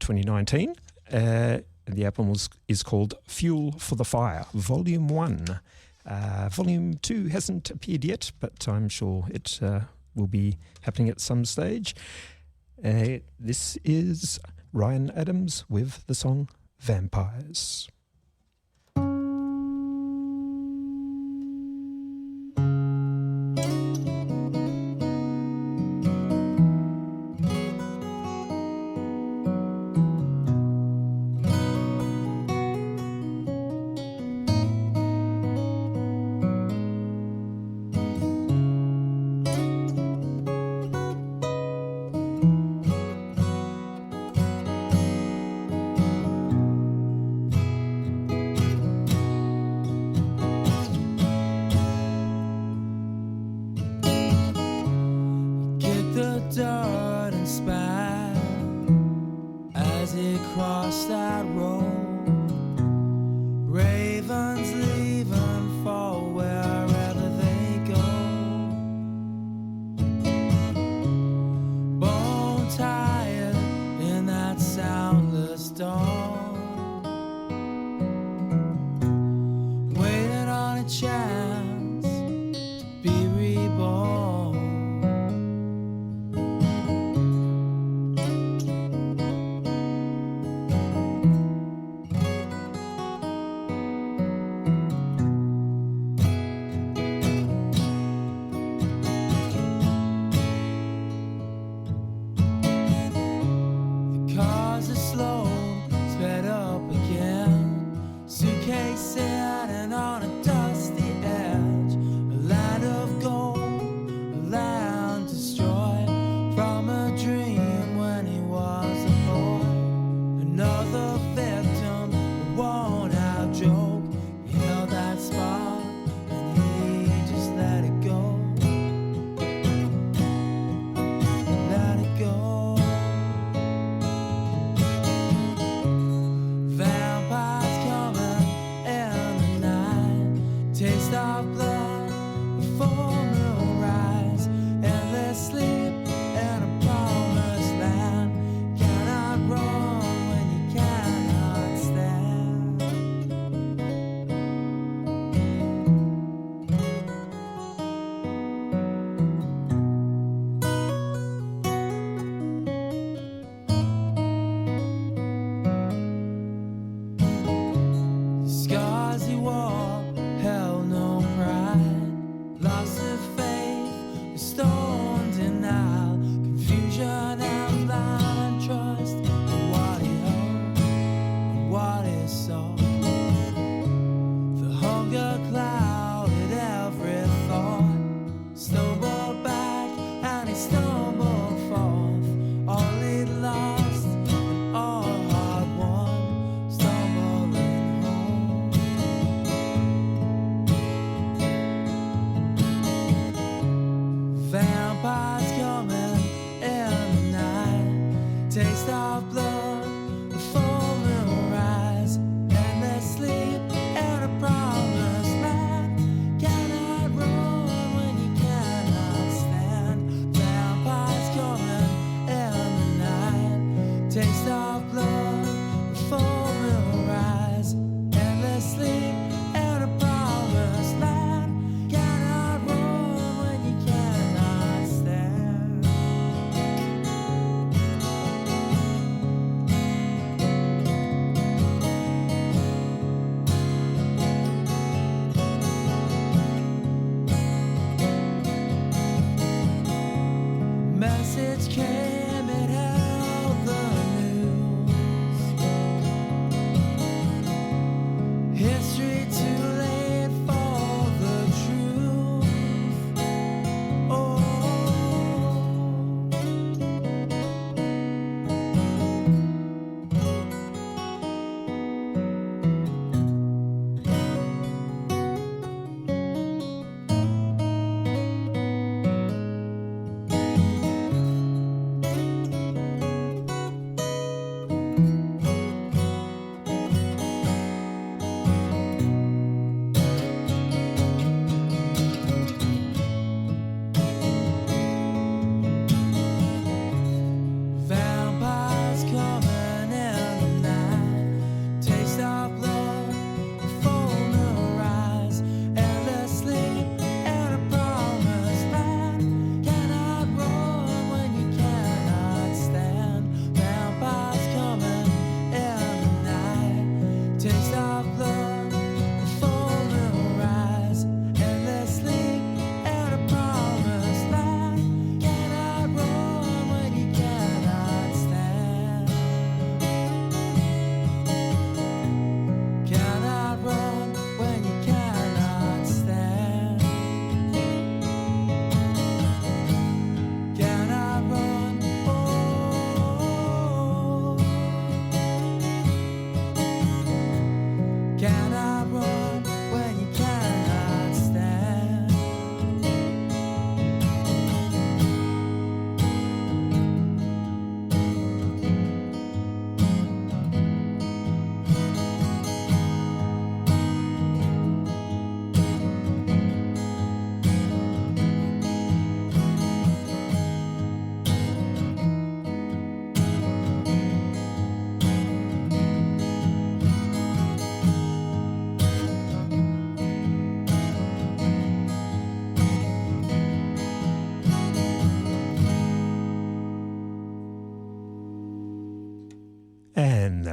2019. The album is called Fuel for the Fire, Volume 1. Volume 2 hasn't appeared yet, but I'm sure it will be happening at some stage. This is Ryan Adams with the song Vampires.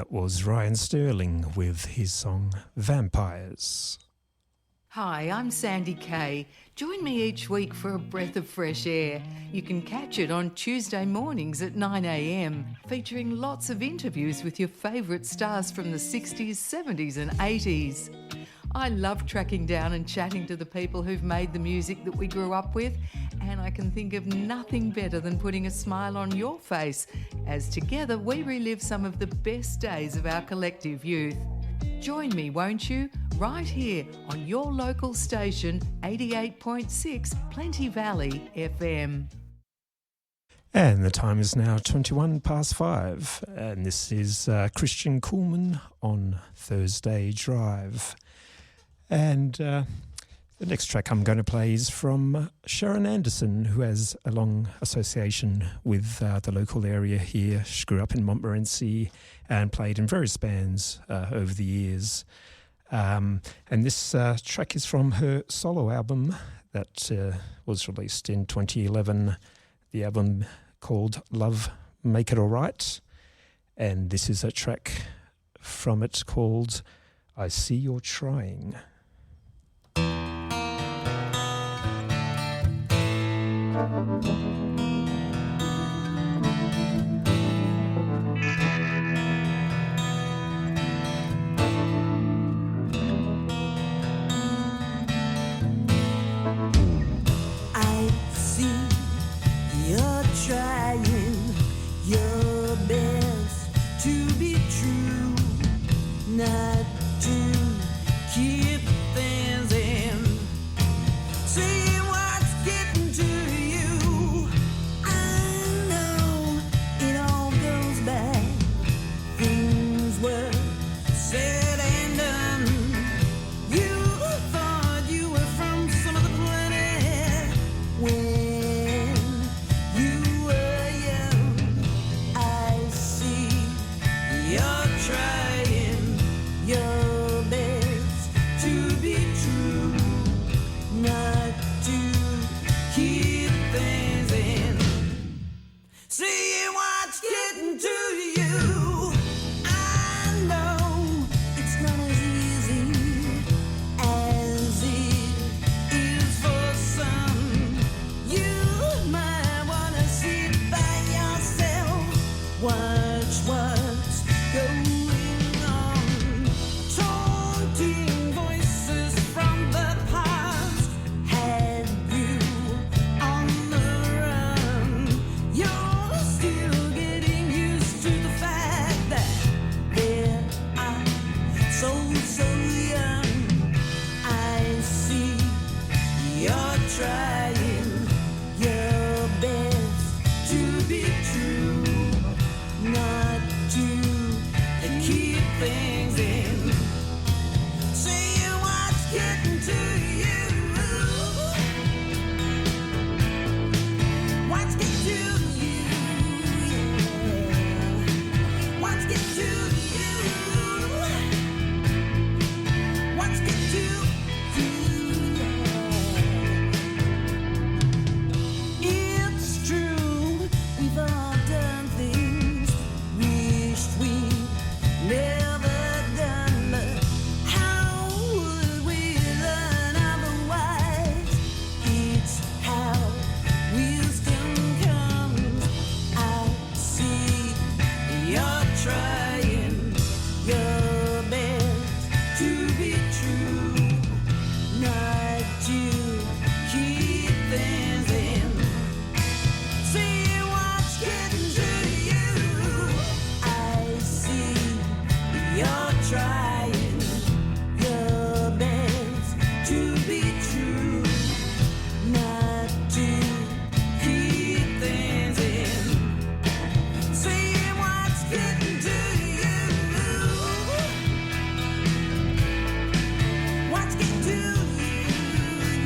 That was Ryan Sterling with his song Vampires. Hi, I'm Sandy Kay. Join me each week for a breath of fresh air. You can catch it on Tuesday mornings at 9 a.m, featuring lots of interviews with your favourite stars from the 60s, 70s and 80s. I love tracking down and chatting to the people who've made the music that we grew up with, and I can think of nothing better than putting a smile on your face as together we relive some of the best days of our collective youth. Join me, won't you? Right here on your local station, 88.6 Plenty Valley FM. And the time is now 5:21, and this is Christian Kuhlmann on Thursday Drive. And the next track I'm going to play is from Sharon Anderson, who has a long association with the local area here. She grew up in Montmorency and played in various bands over the years. And this track is from her solo album that was released in 2011, the album called Love Make It Alright. And this is a track from it called I See You're Trying. I see you're trying your best to be true, not to keep things in. See what's getting to you. I know it all goes back. Things were said and done. You thought you were from some of the planet when you were young. I see you're trying your best to be true, not to keep things in. See what's getting to you. I know it's not as easy as it is for some. You might want to sit by yourself, watch what's going on. Taunting voices from the past had you on the run. You're still getting used to the fact that there are so young. I see you're trying your best to be true, not to keep things in. See what's getting to you. What's getting to you? Yeah. What's getting to you? What's getting to you? Yeah. It's true, we've all done things wished we never done, but how would we learn otherwise? It's how wisdom comes. I see you're trying your best to be true, not to keep things in. See what's getting to you. I see you're trying your best to be true, not to keep things in. See what's getting to you. What's getting to you?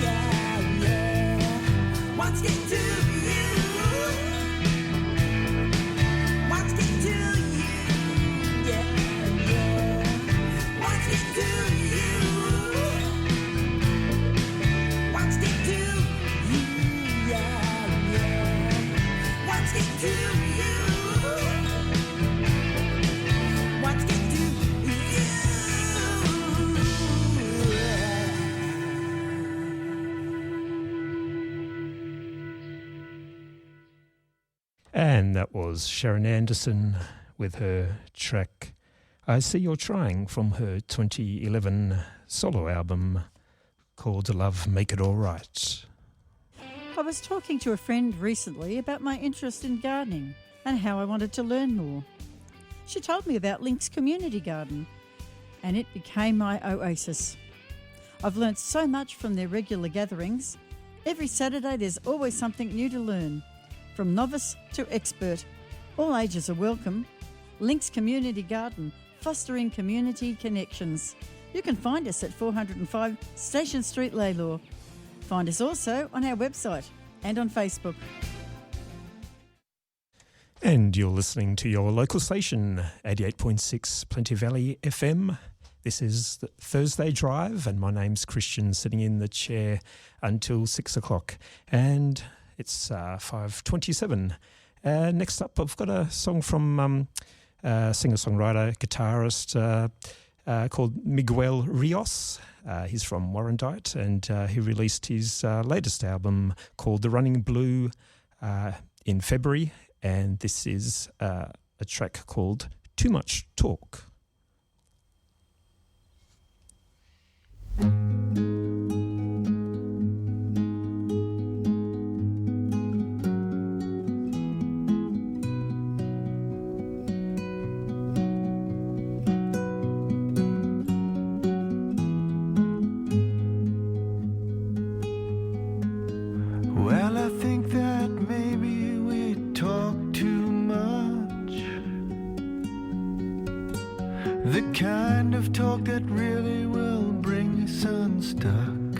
Yeah, yeah. What's getting to you? What's getting to you? Yeah, yeah. And that was Sharon Anderson with her track I See You're Trying from her 2011 solo album called Love Make It All Right. I was talking to a friend recently about my interest in gardening and how I wanted to learn more. She told me about Link's Community Garden, and it became my oasis. I've learnt so much from their regular gatherings. Every Saturday there's always something new to learn, from novice to expert. All ages are welcome. Link's Community Garden, fostering community connections. You can find us at 405 Station Street, Lalor. Find us also on our website and on Facebook. And you're listening to your local station, 88.6 Plenty Valley FM. This is the Thursday Drive, and my name's Christian, sitting in the chair until 6 o'clock. And it's 5:27. Next up, I've got a song from singer-songwriter, guitarist called Miguel Rios. He's from Warrandyte, and he released his latest album called The Running Blue in February. And this is a track called Too Much Talk. Well, I think that maybe we talk too much. The kind of talk that really will bring us unstuck.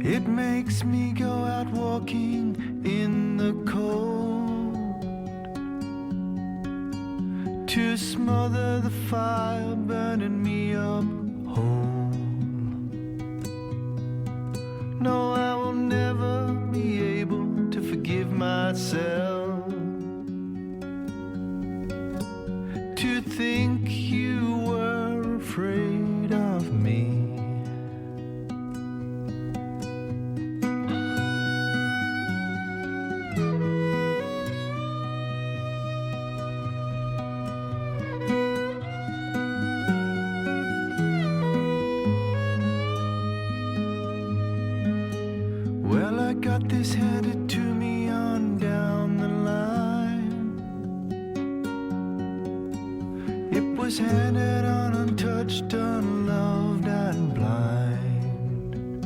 It makes me go out walking in the cold to smother the fire burning me up whole. No, I will never be able to forgive myself to think you were afraid of me. Well, I got this handed to me on down the line. It was handed on, untouched, unloved, and blind.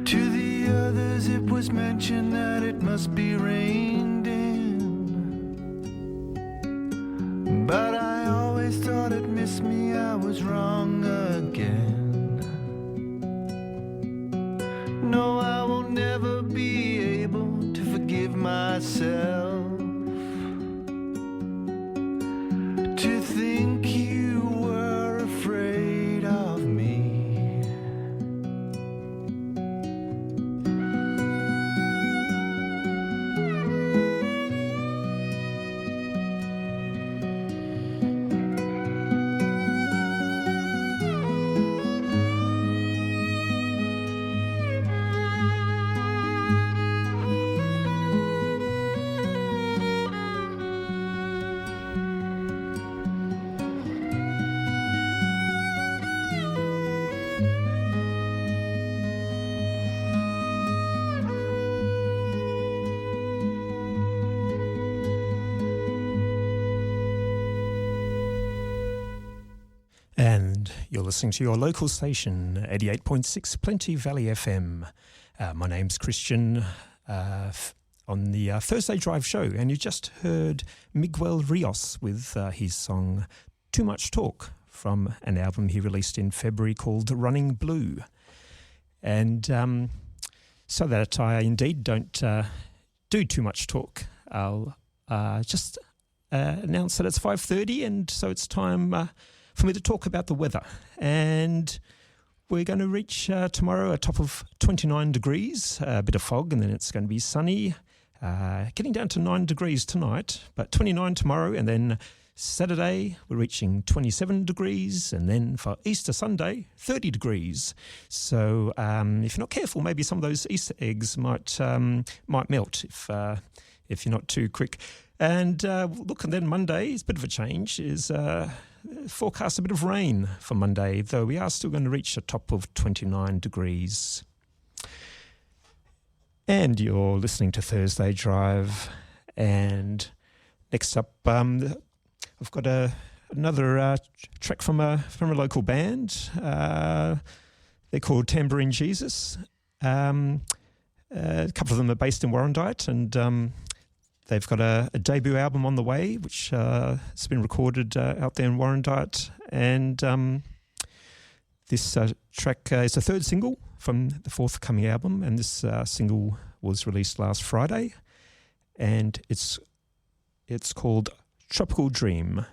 To the others it was mentioned that it must be reined in. But I always thought it missed me, I was wrong again. No, I will never be able to forgive myself to think you were afraid of me. And you're listening to your local station, 88.6 Plenty Valley FM. My name's Christian on the Thursday Drive show, and you just heard Miguel Rios with his song Too Much Talk from an album he released in February called Running Blue. And so that I indeed don't do too much talk, I'll just announce that it's 5:30, and so it's time for me to talk about the weather. And we're going to reach tomorrow a top of 29 degrees, a bit of fog, and then it's going to be sunny, getting down to 9 degrees tonight, but 29 tomorrow, and then Saturday, we're reaching 27 degrees, and then for Easter Sunday, 30 degrees. So if you're not careful, maybe some of those Easter eggs might melt if you're not too quick. And look, and then Monday is a bit of a change, is forecast a bit of rain for Monday, though we are still going to reach a top of 29 degrees. And you're listening to Thursday Drive. And next up, I've got another track from a local band. They're called Tambourine Jesus. A couple of them are based in Warrandyte, and they've got a debut album on the way, which has been recorded out there in Warrandyte. And this track is the third single from the forthcoming album, and this single was released last Friday, and it's called Tropical Dream.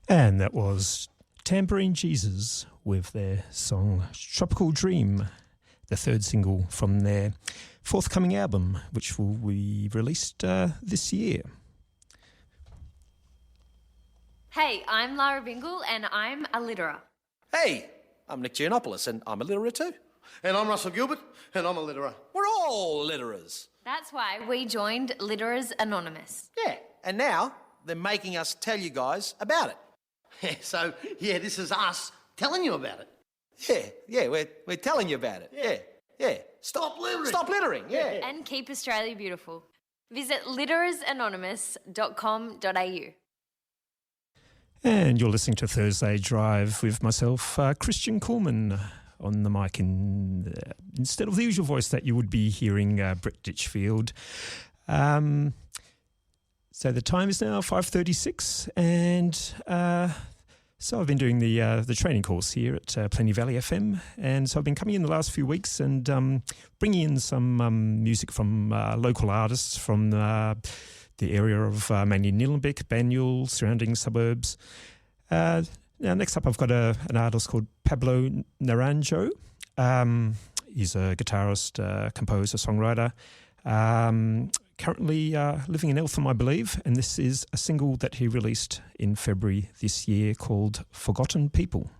And that was Tambourine Jesus with their song Tropical Dream, the third single from their forthcoming album, which will be released this year. Hey, I'm Lara Bingle and I'm a litterer. Hey, I'm Nick Giannopoulos and I'm a litterer too. And I'm Russell Gilbert and I'm a litterer. We're all litterers. That's why we joined Litterers Anonymous. Yeah, and now they're making us tell you guys about it. Yeah, this is us telling you about it. Yeah, we're telling you about it. Yeah. Stop littering. Stop littering, yeah. And keep Australia beautiful. Visit litterersanonymous.com.au. And you're listening to Thursday Drive with myself, Christian Coleman, on the mic instead of the usual voice that you would be hearing, Brett Ditchfield. So the time is now 5:36, and so I've been doing the training course here at Plenty Valley FM, and so I've been coming in the last few weeks and bringing in some music from local artists from the area of mainly Nillumbik, Banyule, surrounding suburbs. Now, next up, I've got an artist called Pablo Naranjo. He's a guitarist, composer, songwriter. Currently living in Eltham, I believe, and this is a single that he released in February this year called Forgotten People.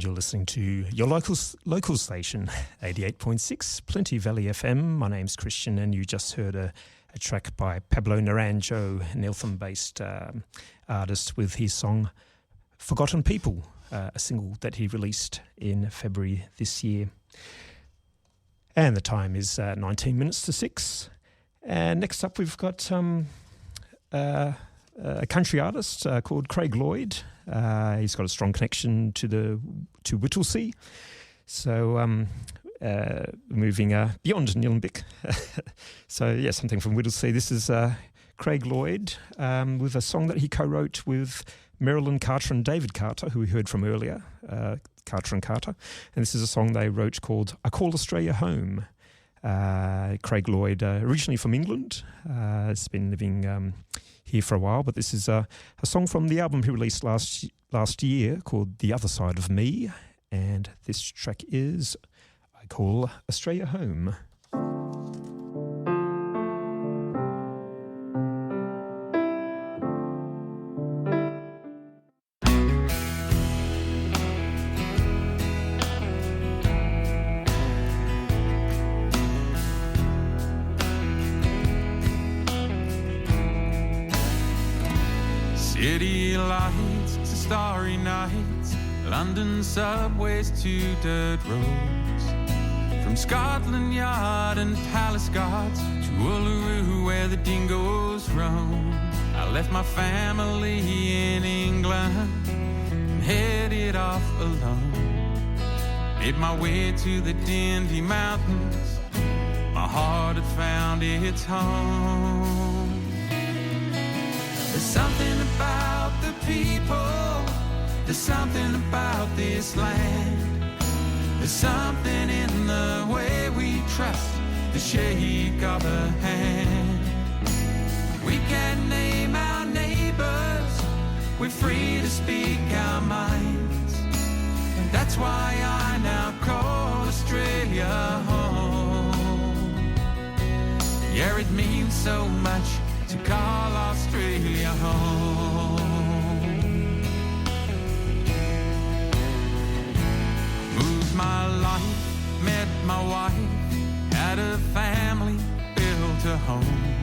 And you're listening to your local station, 88.6 Plenty Valley FM. My name's Christian, and you just heard a track by Pablo Naranjo, an Eltham-based artist, with his song Forgotten People, a single that he released in February this year. And the time is 19 minutes to 6. And next up we've got a country artist called Craig Lloyd. He's got a strong connection to Whittlesea. So moving beyond Nillumbik. So yeah, something from Whittlesea. This is Craig Lloyd with a song that he co-wrote with Marilyn Carter and David Carter, who we heard from earlier, Carter and Carter. And this is a song they wrote called I Call Australia Home. Craig Lloyd, originally from England, has been living here for a while, but this is a song from the album he released last year called The Other Side of Me, and this track is I Call Australia Home. City lights to starry nights, London subways to dirt roads, from Scotland Yard and Palace Guards to Uluru where the dingoes roam. I left my family in England and headed off alone. Made my way to the Dindy Mountains, my heart had found its home. There's something about the people, there's something about this land, there's something in the way we trust the shake of a hand. We can name our neighbours, we're free to speak our minds, and that's why I now call Australia home. Yeah, it means so much to call Australia home. Moved my life, met my wife, had a family, built a home,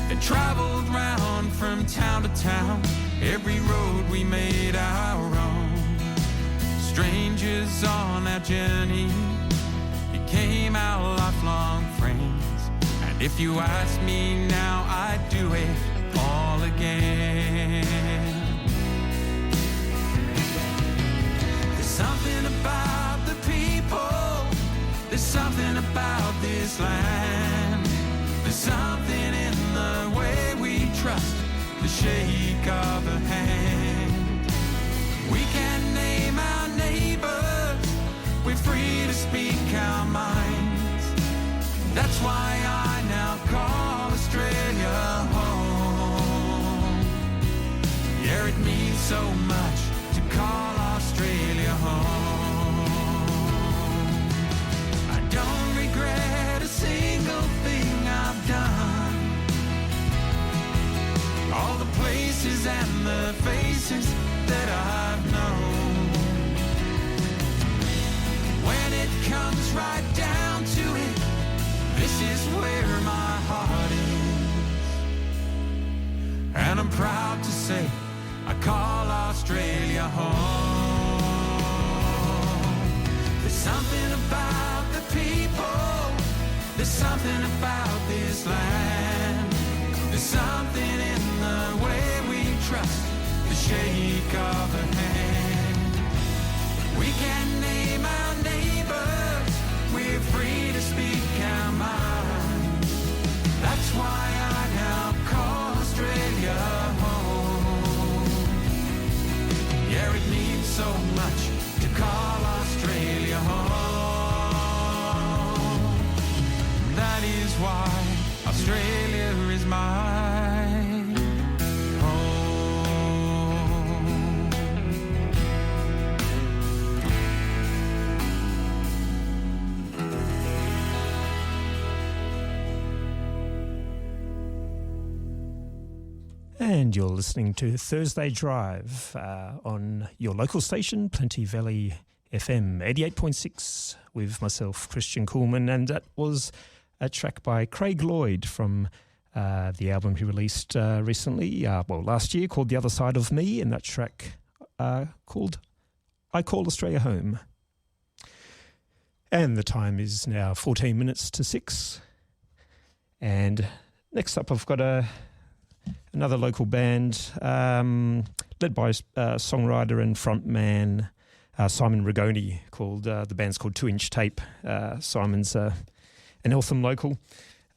and travelled round from town to town, every road we made our own. Strangers on our journey became our lifelong friends. If you ask me now, I'd do it all again. There's something about the people, there's something about this land, there's something in the way we trust the shake of a hand. We can name our neighbours, we're free to speak our minds, that's why I now call Australia home. Yeah, it means so much to call Australia home. I don't regret a single thing I've done, all the places and the faces that I've known. When it comes right down to it, this is where my heart is, and I'm proud to say I call Australia home. There's something about the people, there's something about this land, there's something in the way we trust the shake of a hand. We can name our neighbours, we're free to speak our minds, that's why I now call Australia home. Yeah, it means so much to call Australia home. That is why Australia is my home. And you're listening to Thursday Drive on your local station, Plenty Valley FM 88.6 with myself, Christian Kuhlman. And that was a track by Craig Lloyd from the album he released recently, last year, called The Other Side of Me, and that track called I Call Australia Home. And the time is now 14 minutes to 6. And next up I've got another local band led by songwriter and frontman Simon Rigoni, the band's called 2 Inch Tape. Simon's an Eltham local.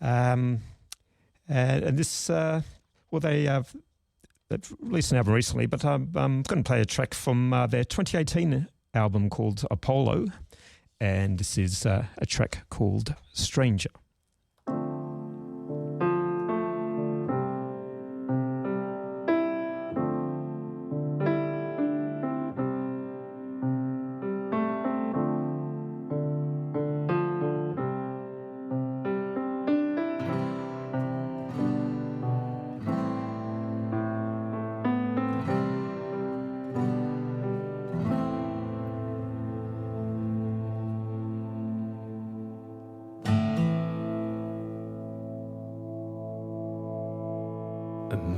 And this, they've released an album recently, but I'm going to play a track from their 2018 album called Apollo, and this is a track called Stranger.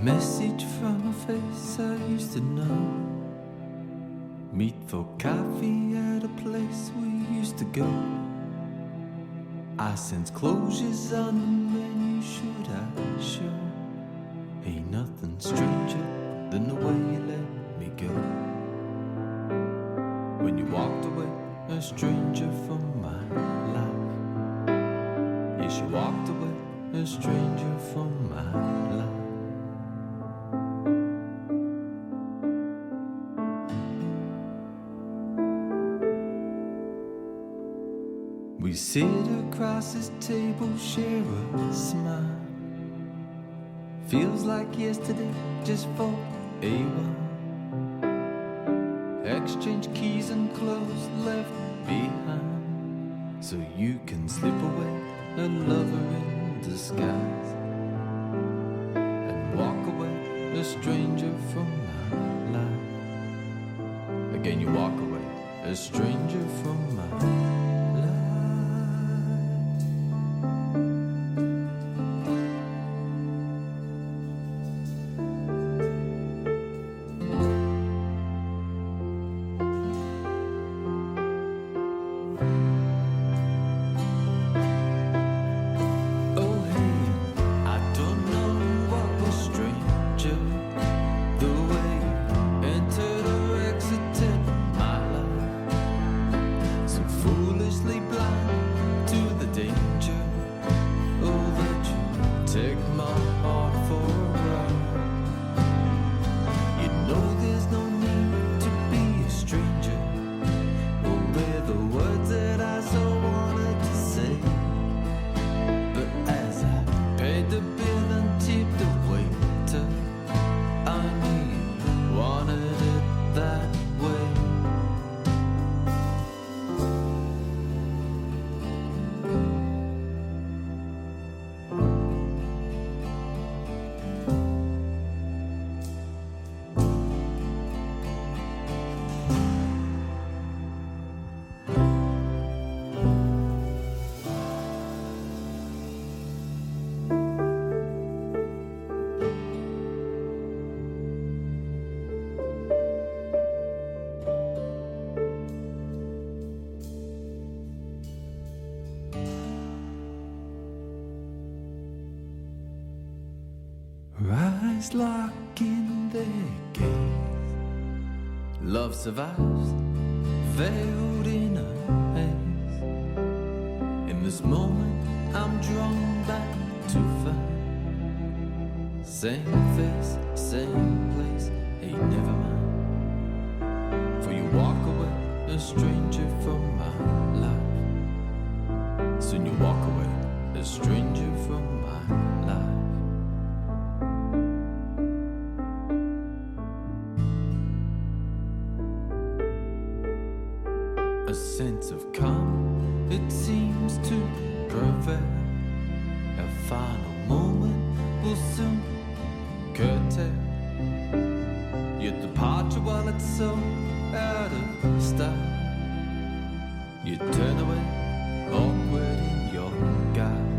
Message from a face I used to know. Meet for coffee at a place we used to go. I sense closures on the menu, should I show? Ain't nothing stranger than the way you let me go. When you walked away, a stranger from my life. Yes, you walked away, a stranger from my life. We sit across this table, share a smile. Feels like yesterday, just for a while. Exchange keys and clothes left behind, so you can slip away, a lover in disguise, and walk away, a stranger from my life. Again you walk away, a stranger from my life. Eyes lock in their gaze. Love survives, veiled in a haze. In this moment, I'm drawn back to find same face, same place. Hey, never mind. For you walk away, a stranger from my life. Soon you walk away, a stranger from my life. A sense of calm, it seems to prevail. A final moment will soon curtain, your departure while it's so out of style. You turn away, awkward in your guile,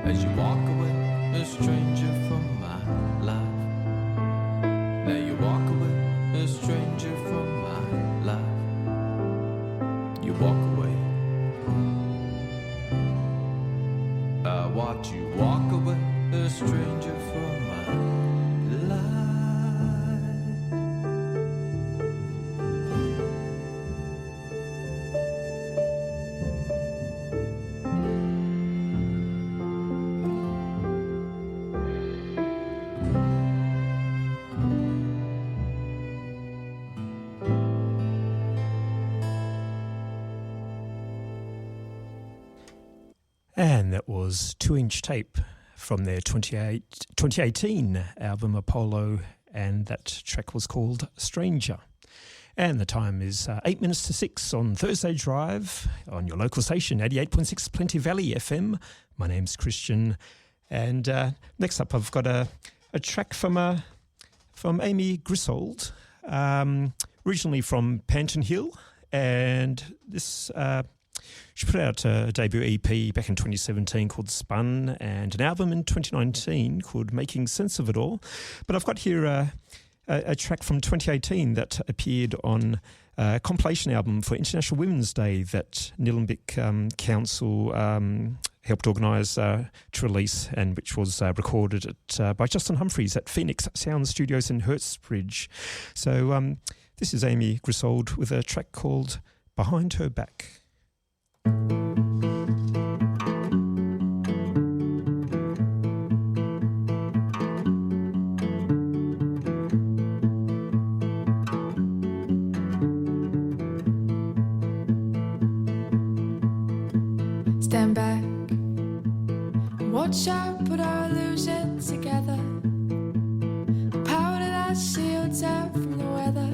as you walk away, a stranger from my life. Now you walk away, a stranger from my life. You walk away, I watch you walk away, a stranger from my life. And that was 2-inch tape from their 2018 album Apollo, and that track was called Stranger. And the time is 8 minutes to 6 on Thursday Drive on your local station, 88.6 Plenty Valley FM. My name's Christian, and next up I've got a track from Amy Griswold, originally from Panton Hill, and this... she put out a debut EP back in 2017 called Spun, and an album in 2019 called Making Sense of It All. But I've got here a track from 2018 that appeared on a compilation album for International Women's Day that Nillumbik Council helped organise to release, and which was recorded by Justin Humphreys at Phoenix Sound Studios in Hurstbridge. So this is Amy Griswold with a track called Behind Her Back. Stand back and watch out, put our illusion together. Powder that shields her from the weather.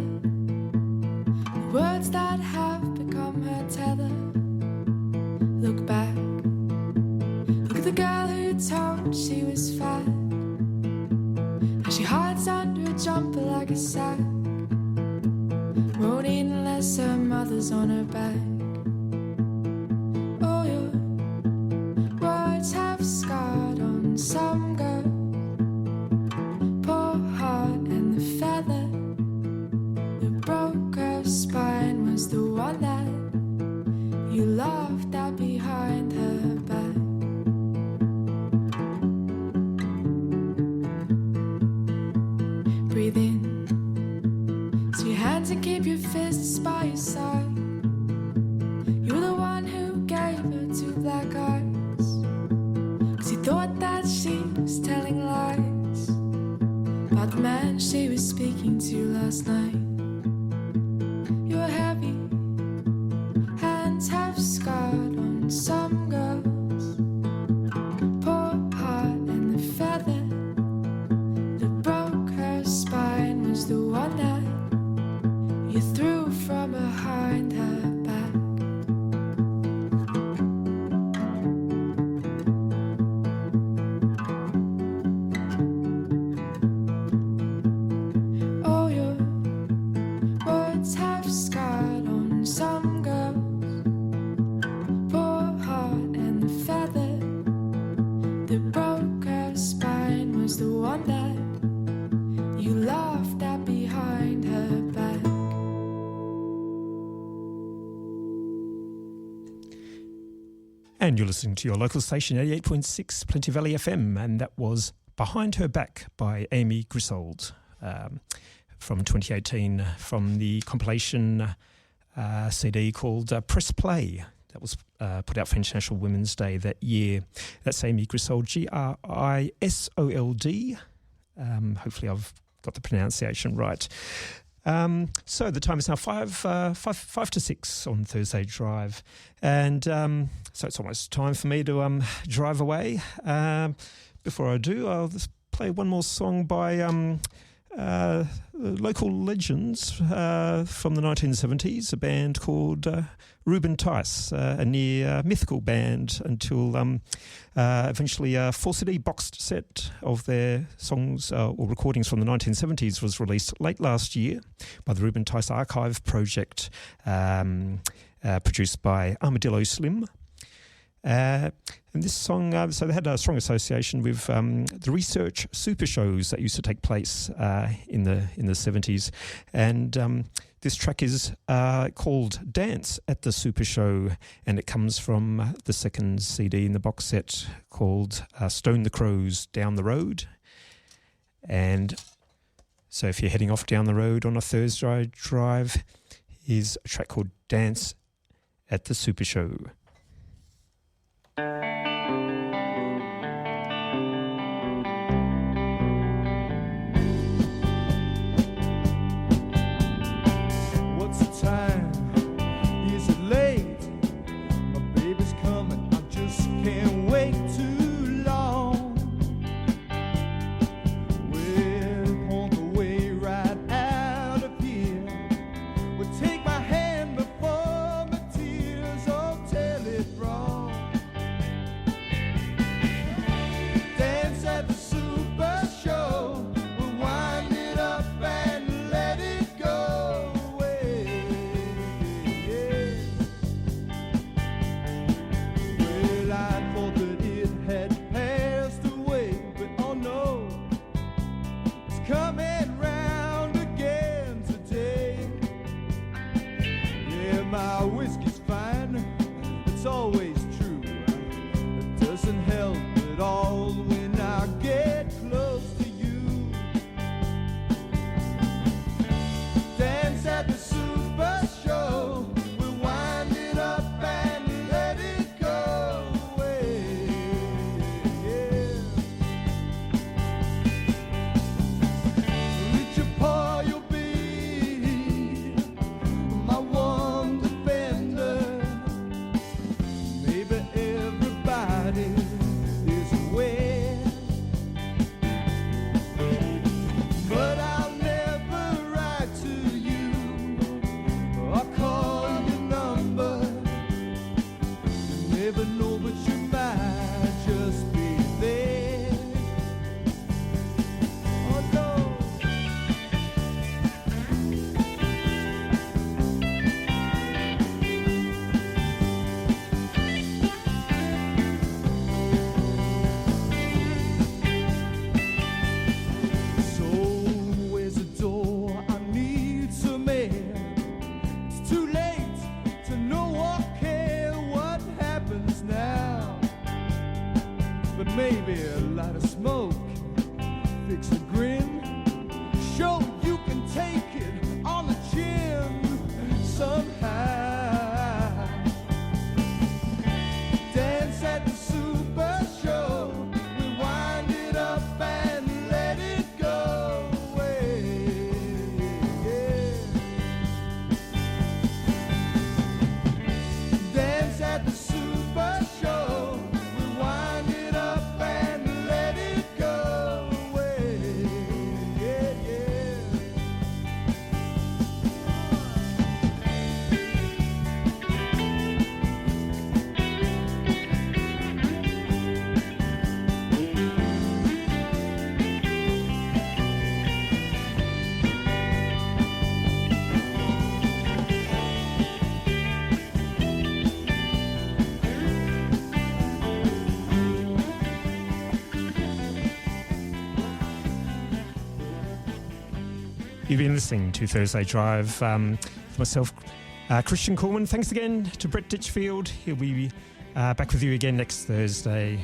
The words that have become her tether. Look back, look at the girl who told she was fat. How she hides under a jumper like a sack. Won't eat unless her mother's on her back. Oh, your words have scarred on some girl. Poor heart, and the feather that broke her spine was the one that you laughed at behind her back. Breathe in, so your hands and keep your fists by your side. You're the one who gave her 2 black eyes, 'cause you thought that she was telling lies about the man she was speaking to last night. You're heavy, hands have scarred on some girls. Poor heart, and the feather that broke her spine was the one that you threw from behind her back. Oh, your words have scarred on some girls. Poor heart, and the feather that broke her spine was the one that you laughed at behind her back. And you're listening to your local station, 88.6 Plenty Valley FM, and that was Behind Her Back by Amy Griswold from 2018, from the compilation CD called Press Play. That was put out for International Women's Day that year. That's Amy Griswold, Griswold. Hopefully I've got the pronunciation right. So the time is now 5 to 6 on Thursday Drive, and so it's almost time for me to drive away. Before I do, I'll just play one more song by local legends from the 1970s, a band called Ruben Tice, a near mythical band until eventually a 4-CD boxed set of their songs or recordings from the 1970s was released late last year by the Ruben Tice Archive Project, produced by Armadillo Slim. And this song, so they had a strong association with the research super shows that used to take place in the 70s, and this track is called "Dance at the Super Show," and it comes from the second CD in the box set called "Stone the Crows Down the Road." And so, if you're heading off down the road on a Thursday drive, here's a track called "Dance at the Super Show." What's the time? Is it late? My baby's coming, I just can't wait too long. We're on the way right out of here. Well, take my hand before my tears all tell it wrong. Dance at the Super Show. We'll wind it up and let it go away. Well, I thought that it had passed away, but oh no, it's coming round again today. Yeah, my whiskey's fine, it's always true. It doesn't help at all when I get close to you. Dance at the Super Show. We'll wind it up and let it go away. Reach your paw, you'll be my one defender. Maybe everybody is aware, but I'll never write to you or call your number. You never know, but you might just be there. Oh no. So where's the door? I need some air. It's too late to know or care what happens now. But maybe a light of smoke, fix a grin, show you can take it on the chin somehow. Dance at the Super Show. We wind it up and let it go away. Dance at the Super Show. We wind it up and let it go away. You've been listening to Thursday Drive. For myself, Christian Coleman. Thanks again to Brett Ditchfield. He'll be back with you again next Thursday.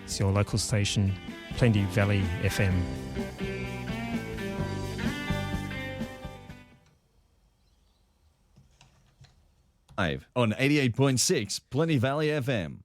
It's your local station, Plenty Valley FM. Live on 88.6 Plenty Valley FM.